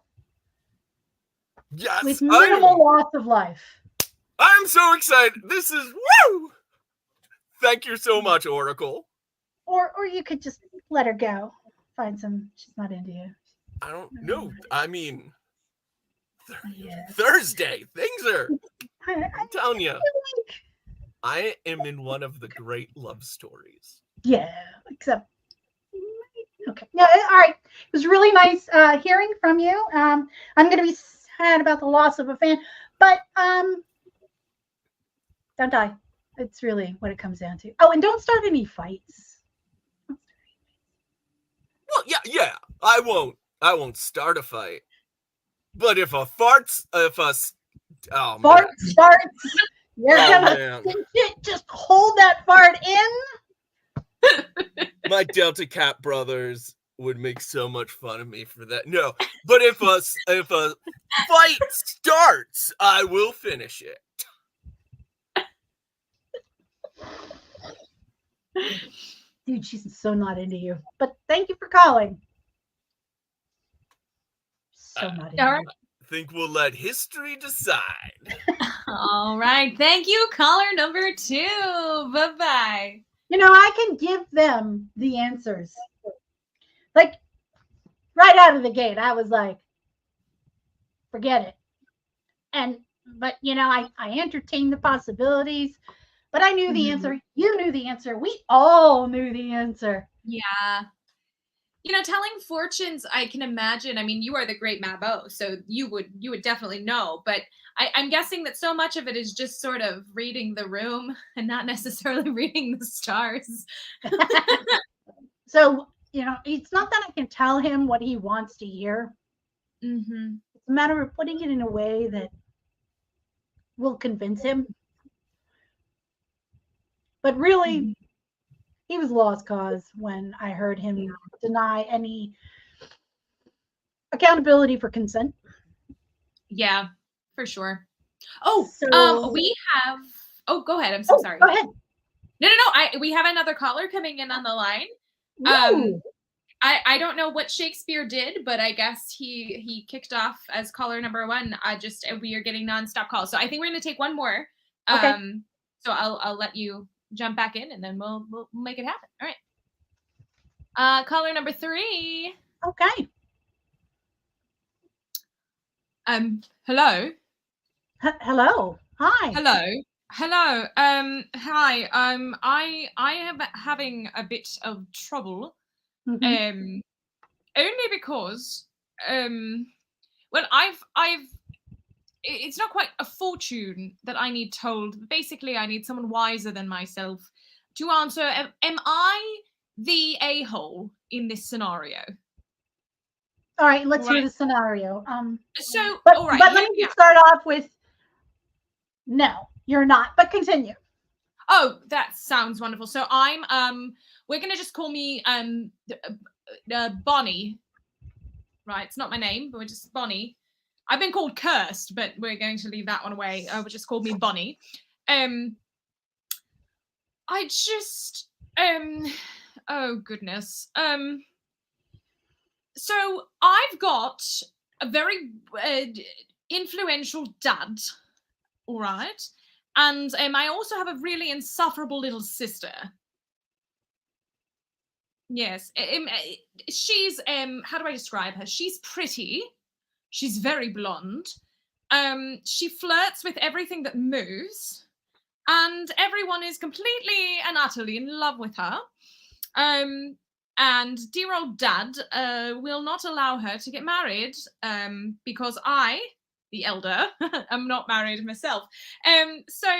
Yes, with minimal loss of life. I'm so excited. This is woo! Thank you so much, Oracle. Or you could just let her go. Find some. She's not into you. I don't know. I mean, Yes. Thursday. Things are. I I'm telling you, feel like- I am in one of the great love stories. yeah, except okay. Yeah, all right. It was really nice hearing from you. I'm gonna be sad about the loss of a fan, but don't die. It's really what it comes down to. Oh, and don't start any fights. Well, yeah. I won't start a fight. But if a oh man, Farts. You're oh gonna man, think it. Just hold that fart in. my Delta Cat brothers would make so much fun of me for that. No, but if a fight starts, I will finish it. Dude, she's so not into you. But thank you for calling. So not into All right. you. I think we'll let history decide. All right. Thank you, caller number 2. Bye-bye. You know, I can give them the answers. Like, right out of the gate, I was like, forget it. But, you know, I entertained the possibilities, but I knew the answer. You knew the answer. We all knew the answer. Yeah. You know, telling fortunes, I can imagine. I mean, you are the great Mabo, so you would definitely know. But I'm guessing that so much of it is just sort of reading the room and not necessarily reading the stars. So, you know, it's not that I can tell him what he wants to hear. Mm-hmm. It's a matter of putting it in a way that will convince him. But really, he was lost cause when I heard him deny any accountability for consent. Yeah, for sure. Oh, So- we have. Oh, go ahead. I'm so sorry. Go ahead. No. We have another caller coming in on the line. Ooh. I don't know what Shakespeare did, but I guess he kicked off as caller number 1. We are getting nonstop calls, so I think we're going to take one more. Okay. So I'll let you jump back in, and then we'll make it happen. All right. Caller number 3. Okay. Hello. Hello. Hi. Hello. Hi. I am having a bit of trouble. Mhm. Only because, well, it's not quite a fortune that I need told. Basically, I need someone wiser than myself to answer. Am I the a-hole in this scenario? All right, let's hear Right. the scenario. So, But, all right. but let me just start off with no, you're not. But continue. Oh, that sounds wonderful. So we're gonna just call me Bonnie. Right, it's not my name, but we're just Bonnie. I've been called Cursed, but we're going to leave that one away. We'll just call me Bonnie. I just oh goodness. So I've got a very influential dad, all right, and I also have a really insufferable little sister. Yes, she's how do I describe her? She's pretty. She's very blonde. She flirts with everything that moves, and everyone is completely and utterly in love with her. And dear old dad will not allow her to get married because I, the elder, am not married myself. So,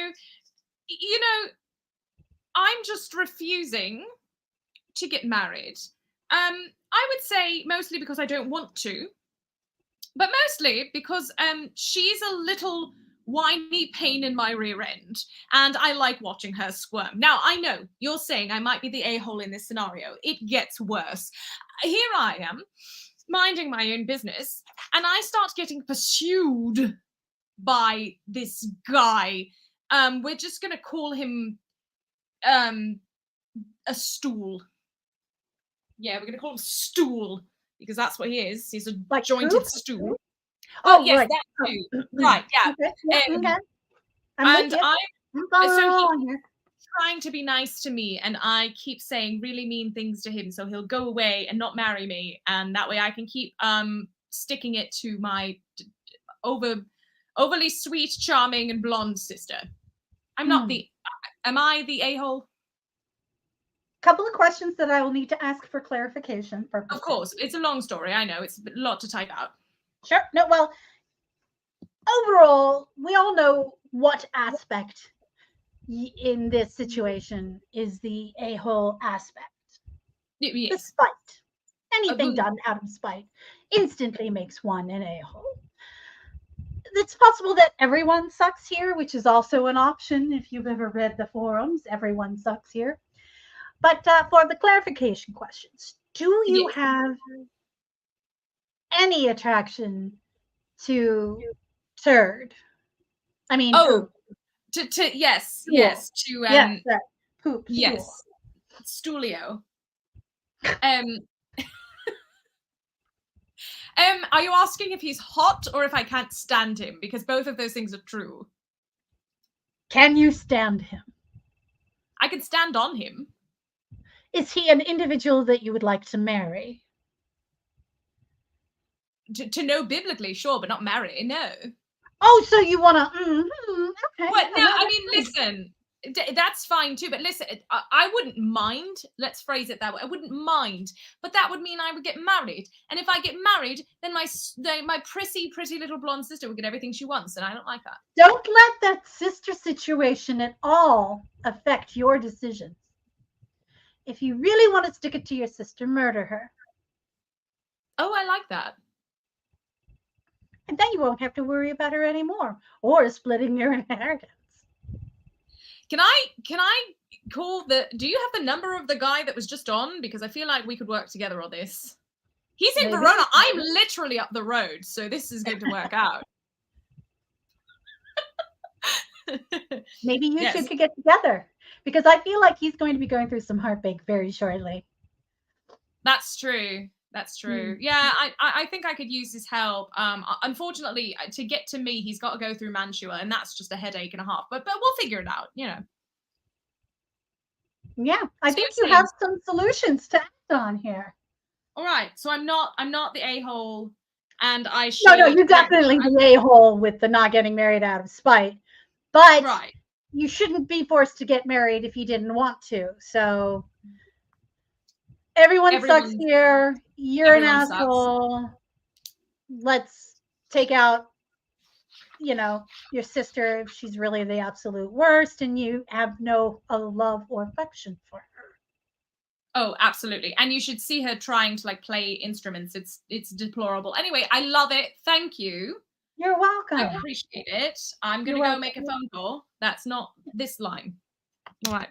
you know, I'm just refusing to get married. I would say mostly because I don't want to, but mostly because she's a little whiny pain in my rear end, and I like watching her squirm. Now, I know you're saying I might be the a-hole in this scenario. It gets worse. Here I am, minding my own business, and I start getting pursued by this guy. We're just gonna call him a stool. Yeah, we're gonna call him Stool because that's what he is. He's a Like jointed poop? stool. Oh, yes, right. that too. Right, yeah. Okay. Yeah, Um, okay. I'm and with you. I'm I'm following so he- along here. trying to be nice to me, and I keep saying really mean things to him, so he'll go away and not marry me, and that way I can keep sticking it to my overly sweet, charming, and blonde sister. I'm not the. Am I the a-hole? Couple of questions that I will need to ask for clarification purposes. Of course, it's a long story. I know it's a lot to type out. Sure. No, well, overall, we all know what aspect in this situation is the a-hole aspect. The Yes. spite. Anything done out of spite instantly makes one an a-hole. It's possible that everyone sucks here, which is also an option if you've ever read the forums. Everyone sucks here. But for the clarification questions, do you have any attraction to turd? I mean, poop. Yes, Stool. yes, to Yes, poop. yes, Stulio. Are you asking if he's hot or if I can't stand him? Because both of those things are true. Can you stand him? I can stand on him. Is he an individual that you would like to marry? To know biblically, sure, but not marry, no. Oh, so you want to, okay. But no, I mean, listen, that's fine too, but listen, I wouldn't mind, let's phrase it that way, I wouldn't mind, but that would mean I would get married, and if I get married, then my pretty little blonde sister would get everything she wants, and I don't like that. Don't let that sister situation at all affect your decisions. If you really want to stick it to your sister, murder her. Oh, I like that. And then you won't have to worry about her anymore, or splitting your inheritance. Can I call do you have the number of the guy that was just on? Because I feel like we could work together on this. He's in Verona. I'm literally up the road, so this is going to work out. Maybe you two could get together, because I feel like he's going to be going through some heartbreak very shortly. That's true. That's true. Yeah, I think I could use his help. Unfortunately, to get to me, he's got to go through Mantua, and that's just a headache and a half. But we'll figure it out, you know. Yeah, I think you have some solutions to act on here. All right, so I'm not the a-hole, and I should. No, you're definitely the a-hole with the not getting married out of spite. But you shouldn't be forced to get married if you didn't want to. So everyone sucks here. You're an asshole. Sucks. Let's take out, your sister if she's really the absolute worst and you have no love or affection for her. Oh, absolutely. And you should see her trying to play instruments. It's deplorable. Anyway, I love it. Thank you. You're welcome. I appreciate it. I'm going to go make a phone call. That's not this line. All right.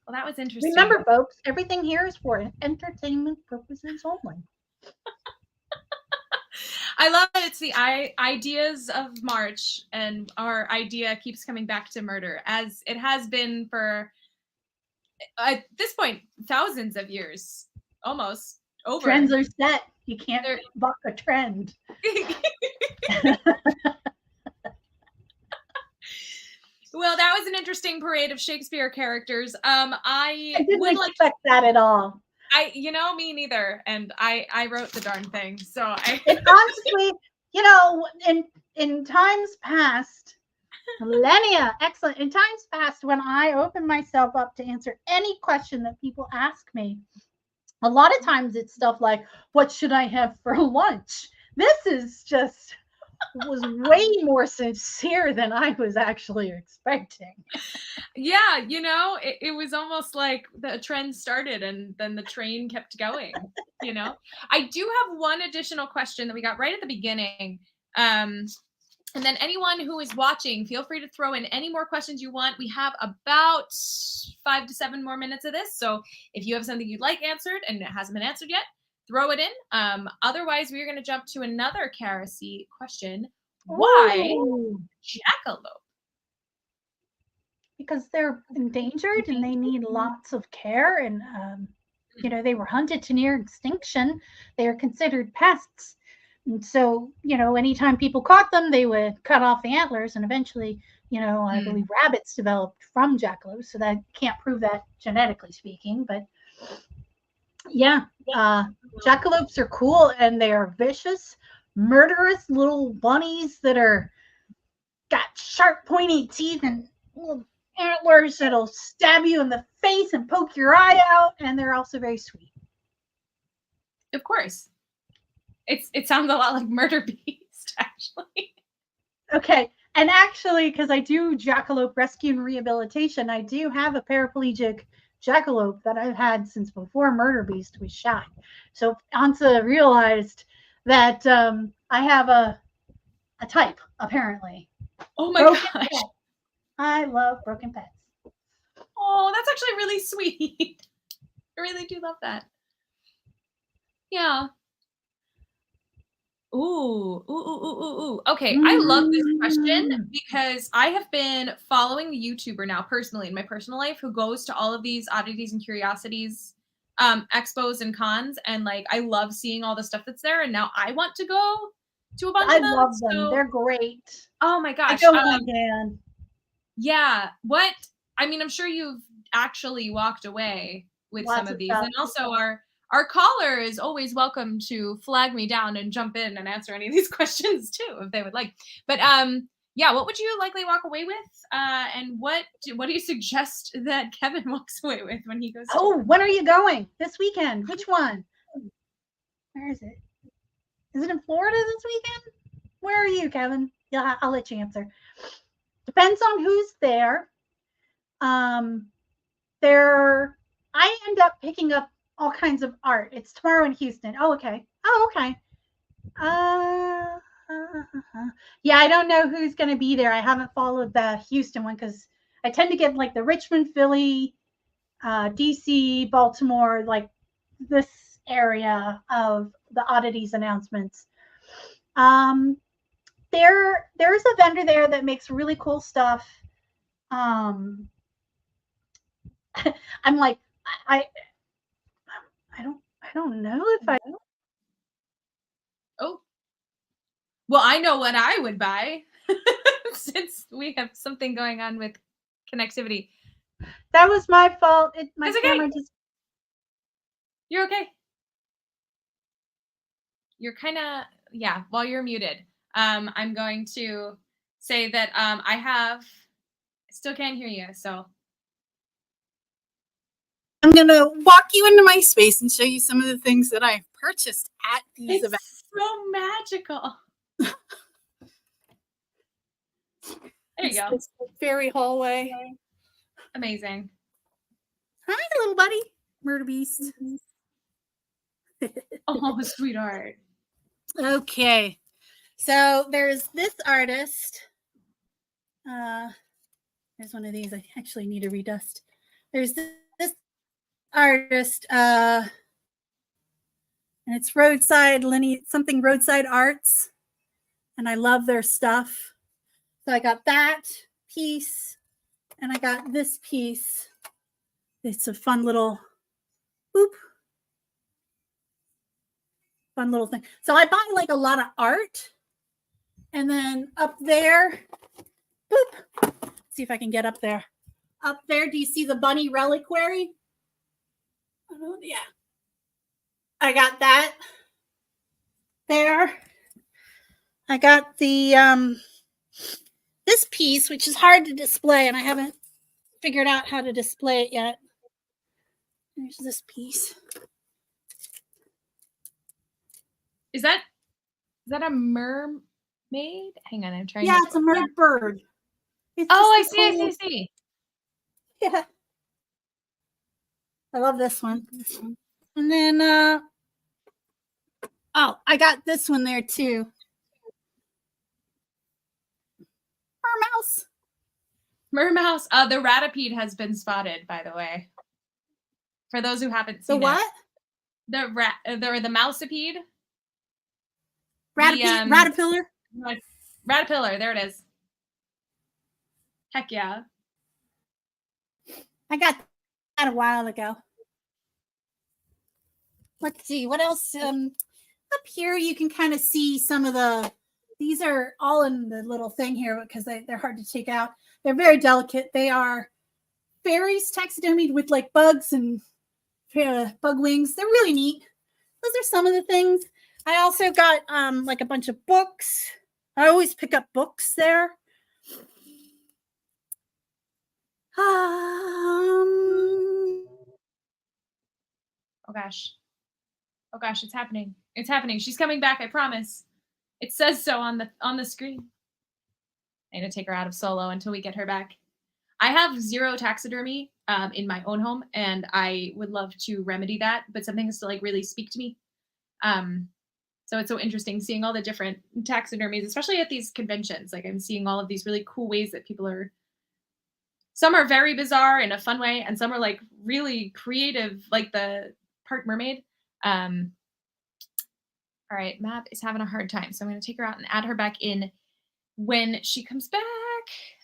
Well, that was interesting. Remember, folks, everything here is for entertainment purposes only. I love that it's the ideas of March, and our idea keeps coming back to murder, as it has been for, at this point, thousands of years, almost over. Trends are set. You can't buck a trend. Well, that was an interesting parade of Shakespeare characters. I didn't expect that at all. Me neither. And I wrote the darn thing. So and honestly, in times past, millennia, excellent. In times past, when I open myself up to answer any question that people ask me, a lot of times it's stuff like, what should I have for lunch? This was way more sincere than I was actually expecting. Yeah, it was almost like the trend started and then the train kept going, I do have one additional question that we got right at the beginning. And then anyone who is watching, feel free to throw in any more questions you want. We have about 5 to 7 more minutes of this. So if you have something you'd like answered and it hasn't been answered yet, throw it in. Otherwise, we're going to jump to another Karacy question. Why jackalope? Because they're endangered and they need lots of care. And, they were hunted to near extinction. They are considered pests. And so, anytime people caught them, they would cut off the antlers, and eventually, I believe rabbits developed from jackalopes. So that can't prove that genetically speaking, but yeah, jackalopes are cool, and they are vicious, murderous little bunnies that are got sharp, pointy teeth and little antlers that'll stab you in the face and poke your eye out, and they're also very sweet. Of course. It sounds a lot like Murder Beast, actually. Okay, and actually, because I do jackalope rescue and rehabilitation, I do have a paraplegic jackalope that I've had since before Murder Beast was shot. So Ansa realized that I have a type, apparently. Oh my Broken gosh. pet. I love broken pets. Oh, that's actually really sweet. I really do love that. Yeah. Ooh. Okay, I love this question because I have been following the YouTuber now personally in my personal life who goes to all of these oddities and curiosities expos and cons, and like I love seeing all the stuff that's there, and now I want to go to a bunch of them. I love them. So, they're great. oh my gosh. I go when I can. Yeah. I'm sure you've actually walked away with Lots some of of these. stuff. And also our caller is always welcome to flag me down and jump in and answer any of these questions too, if they would like. But yeah, what would you likely walk away with? And what do you suggest that Kevin walks away with when he goes? When are you going? This weekend? Which one? Where is it? Is it in Florida this weekend? Where are you, Kevin? Yeah, I'll let you answer. Depends on who's there. I end up picking up all kinds of art. It's tomorrow in Houston. Oh, okay. Yeah, I don't know who's going to be there. I haven't followed the Houston one because I tend to get like the Richmond, Philly, DC, Baltimore, like this area of the oddities announcements. There's a vendor there that makes really cool stuff. I'm like, I don't know if I. Oh, well, I know what I would buy since we have something going on with connectivity. That was my fault. My It's okay. camera just. You're okay. You're kind of, yeah, while you're muted. I'm going to say that I still can't hear you, so. I'm going to walk you into my space and show you some of the things that I've purchased at these It's events. so magical. There you go. This fairy hallway. Amazing. Hi, little buddy. Murder Beast. Oh, sweetheart. Okay. So there's this artist. There's one of these. I actually need to redust. There's this artist, and it's something roadside arts, and I love their stuff. So I got that piece, and I got this piece. It's a fun little thing. So I buy like a lot of art, and then up there, let's see if I can get up there. Up there, do you see the bunny reliquary? Oh, yeah. I got that there. I got the this piece, which is hard to display, and I haven't figured out how to display it yet. There's this piece. Is that a mermaid? Hang on, I'm trying. Yeah, it's a mermaid bird. It's I see. Yeah. I love this one. And then, I got this one there too. Mermouse. The ratipede has been spotted, by the way. For those who haven't seen the what? The mousipede. Ratapillar. Ratapillar. There it is. Heck yeah. I got that a while ago. Let's see what else. Up here, you can kind of see some of the, these are all in the little thing here because they're hard to take out. They're very delicate. They are fairies taxidermied with like bugs and bug wings. They're really neat. Those are some of the things. I also got like a bunch of books. I always pick up books there. Oh gosh. Oh gosh, it's happening. It's happening. She's coming back, I promise. It says so on the screen. I need to take her out of solo until we get her back. I have 0 taxidermy in my own home, and I would love to remedy that, but something has to like really speak to me. So it's so interesting seeing all the different taxidermies, especially at these conventions. Like I'm seeing all of these really cool ways that people are. Some are very bizarre in a fun way, and some are like really creative, like the Part Mermaid. All right, Mab is having a hard time, so I'm going to take her out and add her back in when she comes back.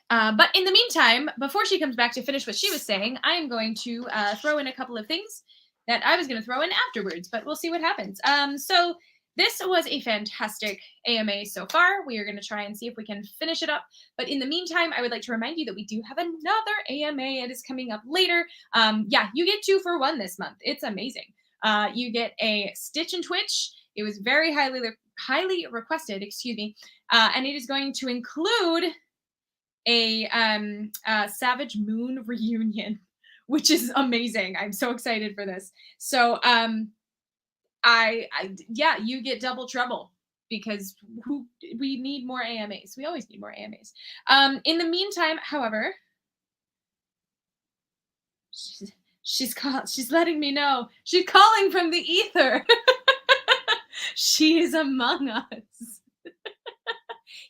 But in the meantime, before she comes back to finish what she was saying, I am going to throw in a couple of things that I was going to throw in afterwards, but we'll see what happens. So this was a fantastic AMA so far. We are going to try and see if we can finish it up. But in the meantime, I would like to remind you that we do have another AMA. It is coming up later. Yeah, you get 2 for 1 this month. It's amazing. You get a Stitch and Twitch. It was very highly requested, excuse me. And it is going to include a Savage Moon reunion, which is amazing. I'm so excited for this. So yeah, you get double trouble because we need more AMAs. We always need more AMAs. In the meantime, however, she's letting me know. She's calling from the ether. She is among us.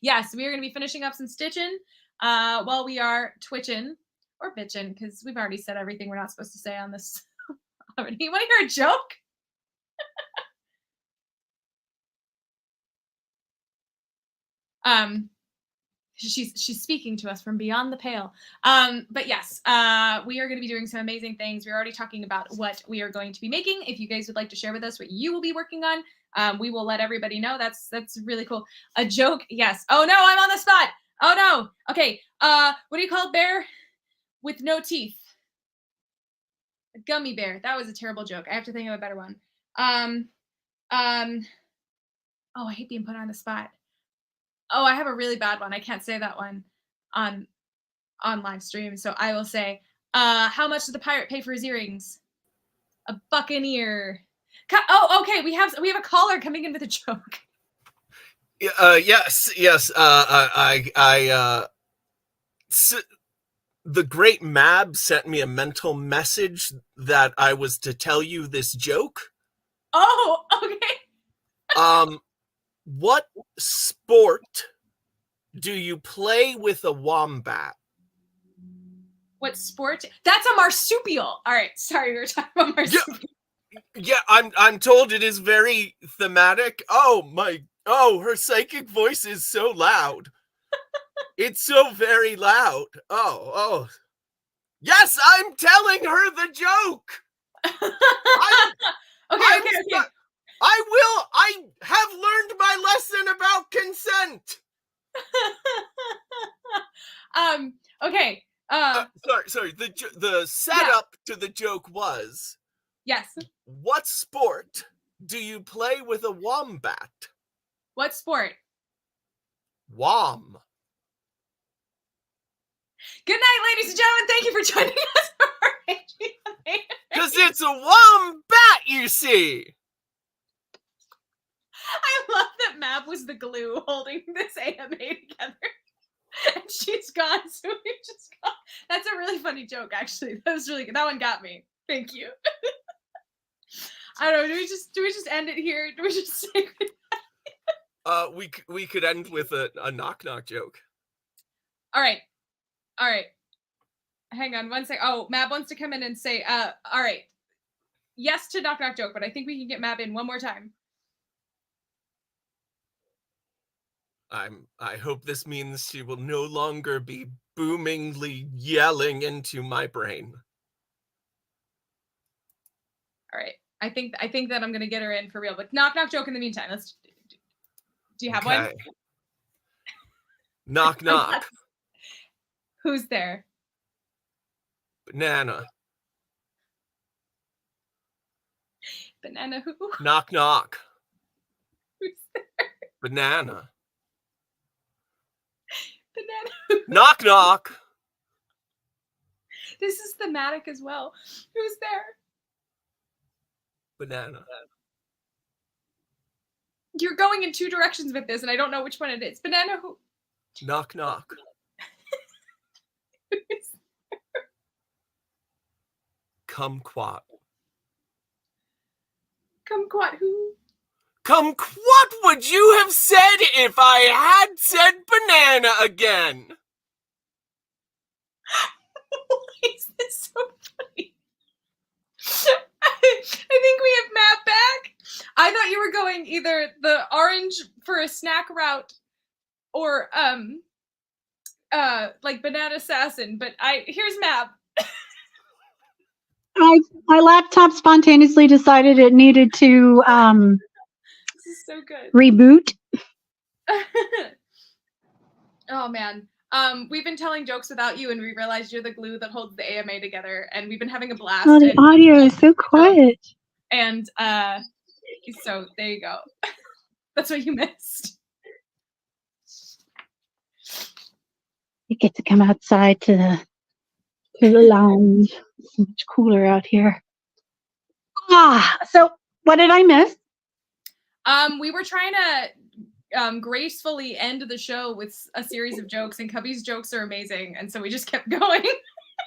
Yes, we are going to be finishing up some stitching while we are twitching or bitching, because we've already said everything we're not supposed to say on this already. You want to hear a joke? She's speaking to us from beyond the pale. But yes, we are going to be doing some amazing things. We're already talking about what we are going to be making. If you guys would like to share with us what you will be working on, we will let everybody know. That's really cool. A joke, yes. Oh no, I'm on the spot. Oh no. Okay. What do you call a bear with no teeth? A gummy bear. That was a terrible joke. I have to think of a better one. Oh, I hate being put on the spot. Oh, I have a really bad one. I can't say that one on live stream. So I will say, how much did the pirate pay for his earrings? A buccaneer. Oh, okay. We have a caller coming in with a joke. Yes. The great Mab sent me a mental message that I was to tell you this joke. Oh, okay. What sport do you play with a wombat? What sport? That's a marsupial. All right, sorry, we were talking about marsupial. Yeah, I'm told it is very thematic. Oh, her psychic voice is so loud. It's so very loud. Oh. Yes, I'm telling her the joke. Okay. I have learned my lesson about consent. Okay. Sorry. The setup to the joke was, yes. what sport do you play with a wombat? What sport? Wom. Good night, ladies and gentlemen. Thank you for joining us for our AMA. Because it's a wombat, you see. I love that Mab was the glue holding this AMA together. And she's gone, so we just got. That's a really funny joke, actually. That was really good. That one got me. Thank you. I don't know. Do we just end it here? Do we just say goodnight? We could end with a knock joke. All right. Hang on one sec. Oh, Mab wants to come in and say, all right. Yes to knock joke, but I think we can get Mab in one more time. I hope this means she will no longer be boomingly yelling into my brain. All right. I think that I'm gonna get her in for real. But knock knock joke in the meantime. Do you have one? Okay. Knock knock. Who's there? Banana. Banana who? Knock knock. Who's there? Banana. Banana who? Knock knock. This is thematic as well. Who's there? Banana. You're going in two directions with this, and I don't know which one it is. Banana who? Knock knock. Kumquat. Kumquat who? What would you have said if I had said banana again? Why is this so funny? I think we have Mab back. I thought you were going either the orange for a snack route or like banana assassin, but here's Mab. My laptop spontaneously decided it needed to This is so good. reboot. Oh man. We've been telling jokes without you, and we realized you're the glue that holds the AMA together, and we've been having a blast. Oh, the audio is so quiet. And so there you go. That's what you missed. You get to come outside to the lounge. It's so much cooler out here. So what did I miss? We were trying to gracefully end the show with a series of jokes, and Cubby's jokes are amazing, and so we just kept going.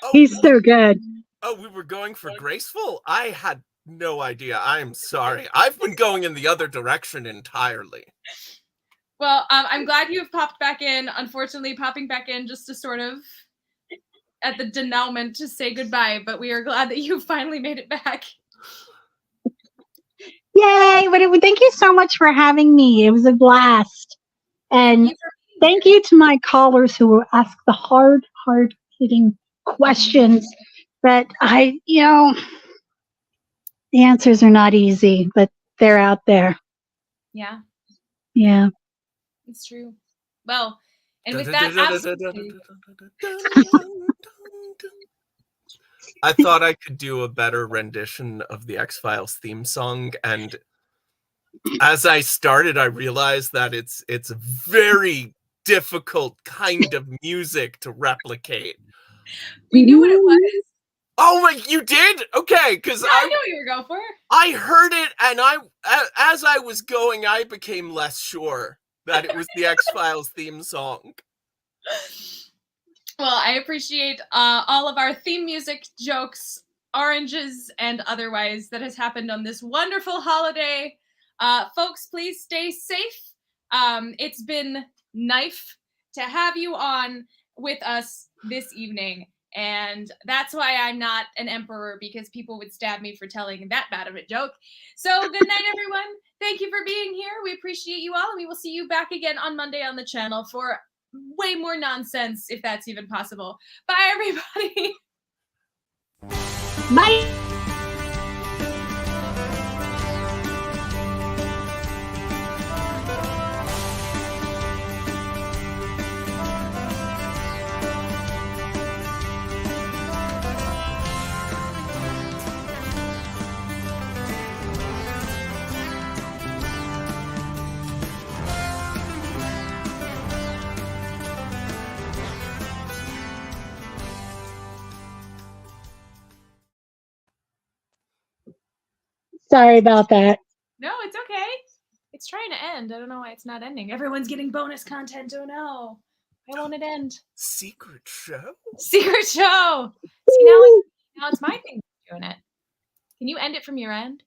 Oh, He's so good. oh, we were going for graceful? I had no idea. I'm sorry. I've been going in the other direction entirely. Well, I'm glad you've popped back in. Unfortunately, popping back in just to sort of at the denouement to say goodbye, but we are glad that you finally made it back. Yay! But thank you so much for having me. It was a blast. And thank you to my callers who will ask the hard-hitting questions that the answers are not easy, but they're out there. Yeah, Yeah. it's true. Well, and with that, absolutely. I thought I could do a better rendition of the X-Files theme song, and as I started, I realized that it's a very difficult kind of music to replicate. We knew what it was. Oh, wait, you did? Okay, because I knew what you were going for. I heard it, and as I was going, I became less sure that it was the X-Files theme song. Well, I appreciate all of our theme music, jokes, oranges, and otherwise that has happened on this wonderful holiday. Folks, please stay safe. It's been nice to have you on with us this evening. And that's why I'm not an emperor, because people would stab me for telling that bad of a joke. So good night, everyone. Thank you for being here. We appreciate you all. And we will see you back again on Monday on the channel for way more nonsense, if that's even possible. Bye, everybody. Bye. Sorry about that. No, it's okay. It's trying to end. I don't know why it's not ending. Everyone's getting bonus content. Oh no. Why won't it end? Secret show? Secret show. See, now it's my thing doing it. Can you end it from your end?